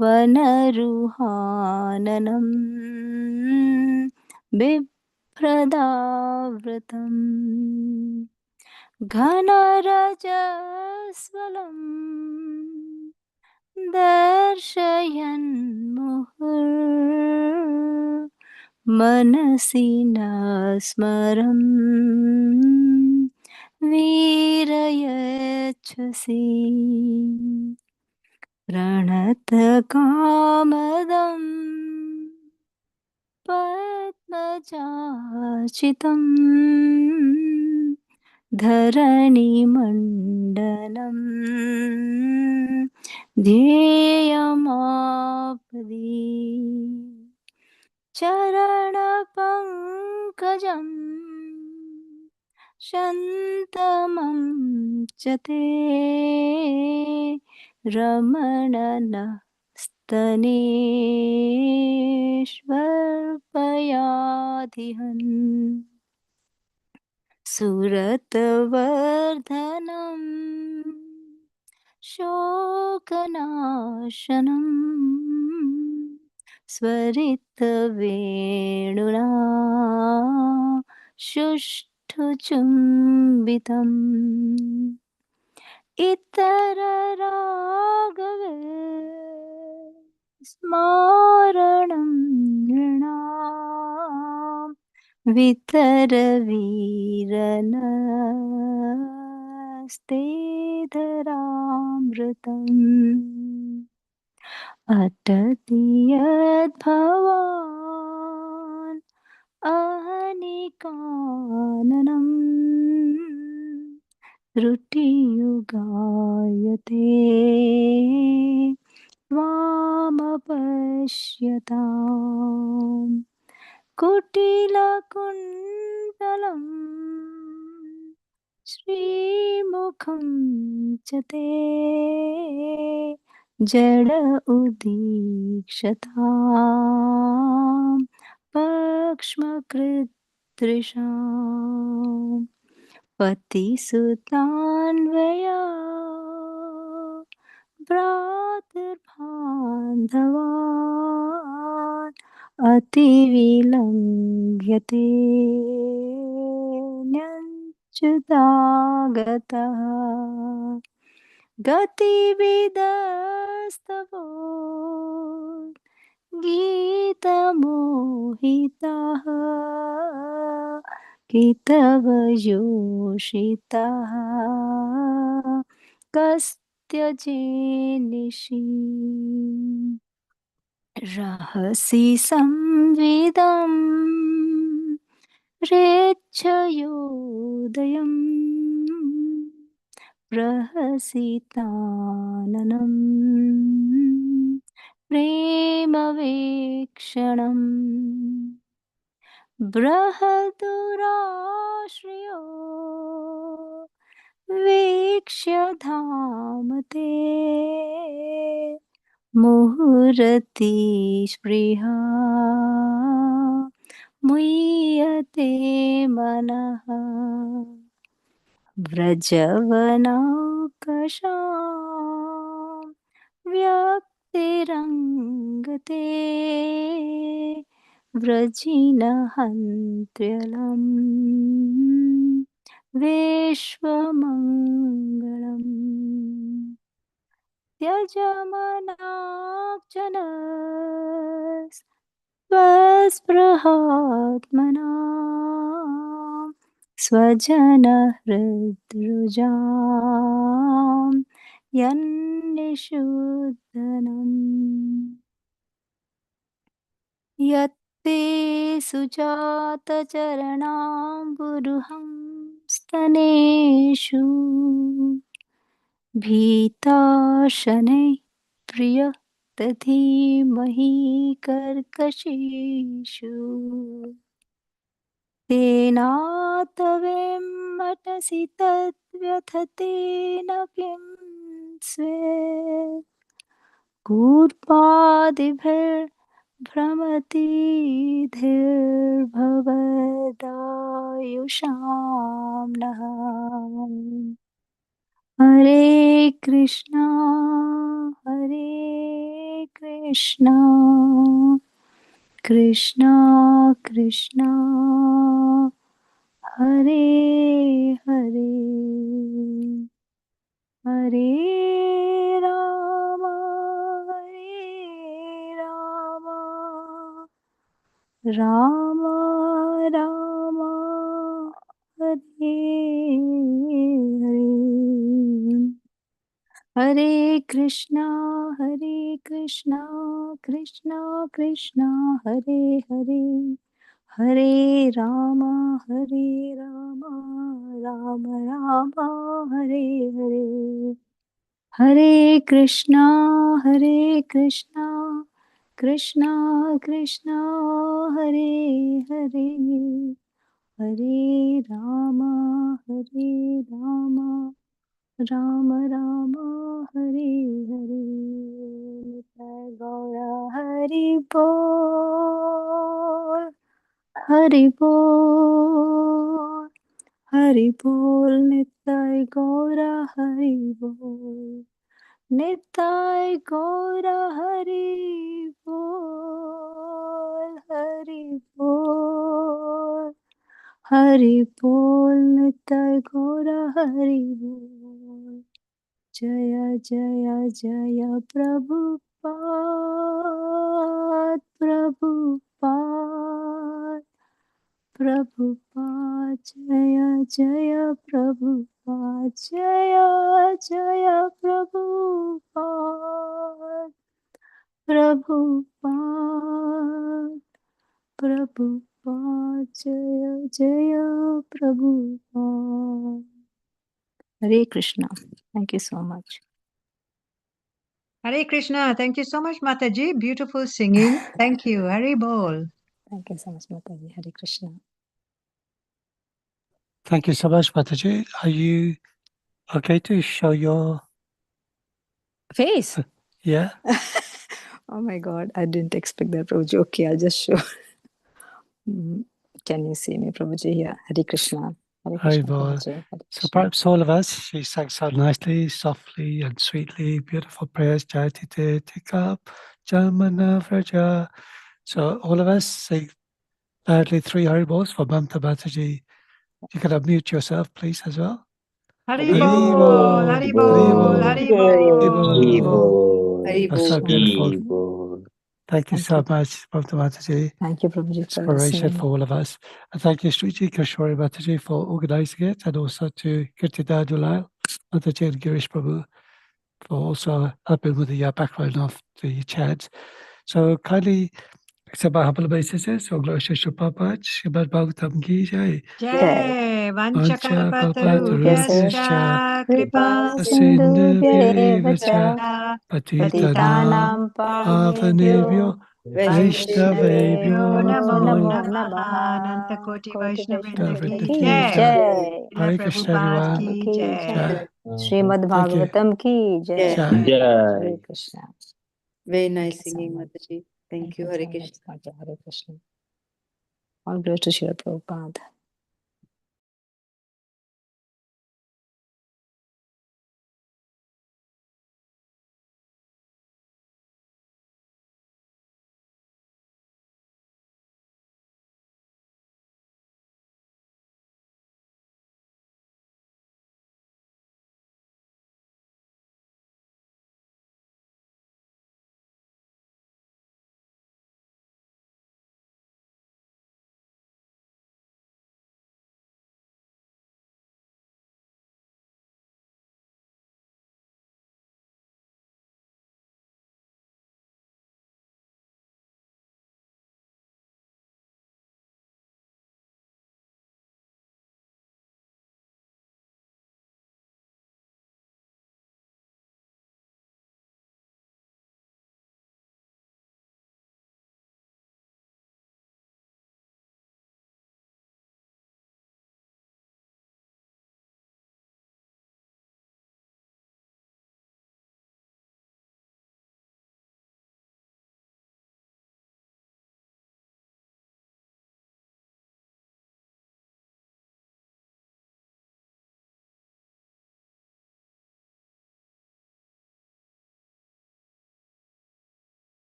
[SPEAKER 12] वनरुहाननं बिभ्रदावृतम् घनरजस्वलं दर्शयन् मनसि न स्मरन् वीरयच्छसि प्रणतकामदम् पद्मजाचितम् धरणिमण्डनं ध्येयमापदि चरणपङ्कजं शन्तमं च ते रमणनस्तनेष्वर्पयाधिहन् सुरतवर्धनम् शोकनाशनम् स्वरितवेणुना शुष्ठुचुम्बितम् इतररागवे स्मारणं नृणाम् वितरवीरनस्ते धरामृतम् अटति यद्भवान् अहनिकाननम् त्रुटियुगायते त्वामपश्यताम् कुटिलकुण्डलम् श्रीमुखं च ते जड उदीक्षताम् पक्ष्मकृदृशाम् पतिसुतान्वया भ्रातृबान्धवान् अतिविलङ्घ्यते न्यञ्च्युतागतः गतिविदस्तवो गीतमोहितः कितवयोषितः कस्त्यजेनिषि रहसि संविदम् रेच्छयोदयम् प्रहसिताननम् प्रेमवेक्षणम् बृहदुराश्रयो वीक्ष्य धाम ते मुहुरति स्पृहा मुह्यते मनः व्रजवनौकशां व्यक्तिरङ्गते व्रजिनहन्त्र्यलम् विश्वमङ्गलम् त्यजमनार्चन स्वस्पृहात्मना स्वजनहृद्रुजां यन्निषूदनम् यत्ते सुजातचरणाम्बुरुहं स्तनेषु भीताशनैः प्रियदधीमहि कर्कशेषु तेनातवें मटसि तद्व्यथतेन किं स्वे कूर्पादिभिर्भ्रमतीधिर्भवदायुषां नः हरे कृष्णा कृष्णा कृष्णा हरे हरे हरे राम राम राम हरे हरे हरे कृष्णा कृष्णा कृष्णा हरे हरे हरे राम राम राम हरे हरे हरे कृष्णा कृष्णा कृष्णा हरे हरे हरे राम राम राम हरे हरे गौरा हरि बोल हरि बोल हरि बोल निताय गौरा हरि बोल निताय गौरा हरि बोल हरि बोल हरि बोल निताय गौरा हरि बोल जय जय जय प्रभुपाद प्रभुपाद जय जय प्रभुपाद जय जय प्रभुपाद प्रभुपाद जय जय Prabhupada Hare Krishna. Thank you so much.
[SPEAKER 2] Hare Krishna. Thank you so much, Mataji. Beautiful singing. Thank you. Hare Bol.
[SPEAKER 12] Thank you so much, Mataji. Hare Krishna.
[SPEAKER 5] Thank you so much, Mataji. Are you okay to show your
[SPEAKER 12] Face?
[SPEAKER 5] Yeah?
[SPEAKER 12] Oh my God, I didn't expect that, Prabhuji. Okay, I'll just show. Can you see me, Prabhuji? Yeah. Hare Krishna. Hare Krishna, Prabhuji. Hare
[SPEAKER 5] So
[SPEAKER 12] Krishna.
[SPEAKER 5] perhaps all of us, she sang so nicely, softly and sweetly, beautiful prayers, Jatite Tikap, Jamana Vraja. So all of us sing loudly 3 Haribols for Mamta Mataji. You can unmute yourself, please, as well.
[SPEAKER 2] Hare Bol. Hare Bol. Hare Bol.
[SPEAKER 5] That's so beautiful. Thank you so much, Mamta Mataji.
[SPEAKER 12] Thank you, Prabhuji, for
[SPEAKER 5] Inspiration
[SPEAKER 12] listening.
[SPEAKER 5] for all of us. And thank you, Sriji Kishore Mataji, for organizing it, and also to Kirtida Dulal, Mataji and Girish Prabhu for also helping with the background of the chants. So kindly accept my humble obeisances. So Glory Shri Prabhupada, Srimad Bhagavatam Ki Jai.
[SPEAKER 2] Jai. Vancha
[SPEAKER 5] Vancha
[SPEAKER 2] kalpatarubhyascha kripa
[SPEAKER 5] Sindhu
[SPEAKER 12] Sindhubhyaeva
[SPEAKER 5] Patitanam
[SPEAKER 12] Patitanam
[SPEAKER 5] Pavanebhyo
[SPEAKER 12] Vaishnavebhyo
[SPEAKER 2] namo
[SPEAKER 5] Vaishnavebhyo
[SPEAKER 2] namaha Ananta Koti
[SPEAKER 12] Koti
[SPEAKER 2] Vaishnavrinda
[SPEAKER 12] Vaishnavrinda
[SPEAKER 2] ki
[SPEAKER 12] ki
[SPEAKER 5] Jai.
[SPEAKER 2] jai. Srila
[SPEAKER 5] Hare Krishna,
[SPEAKER 2] Prabhupada
[SPEAKER 5] everyone.
[SPEAKER 2] ki
[SPEAKER 12] ki
[SPEAKER 2] jai.
[SPEAKER 12] jai. Srimad
[SPEAKER 5] Thank you.
[SPEAKER 12] Bhagavatam ki jai.
[SPEAKER 5] Jai.
[SPEAKER 12] Hare Krishna.
[SPEAKER 4] Very
[SPEAKER 12] Thank
[SPEAKER 4] nice
[SPEAKER 12] you so
[SPEAKER 4] singing,
[SPEAKER 12] much.
[SPEAKER 4] Mataji. Thank you,
[SPEAKER 12] so
[SPEAKER 4] Hare
[SPEAKER 12] much,
[SPEAKER 4] Krishna.
[SPEAKER 12] Mataji. Hare Krishna. All glory to Srila Prabhupada.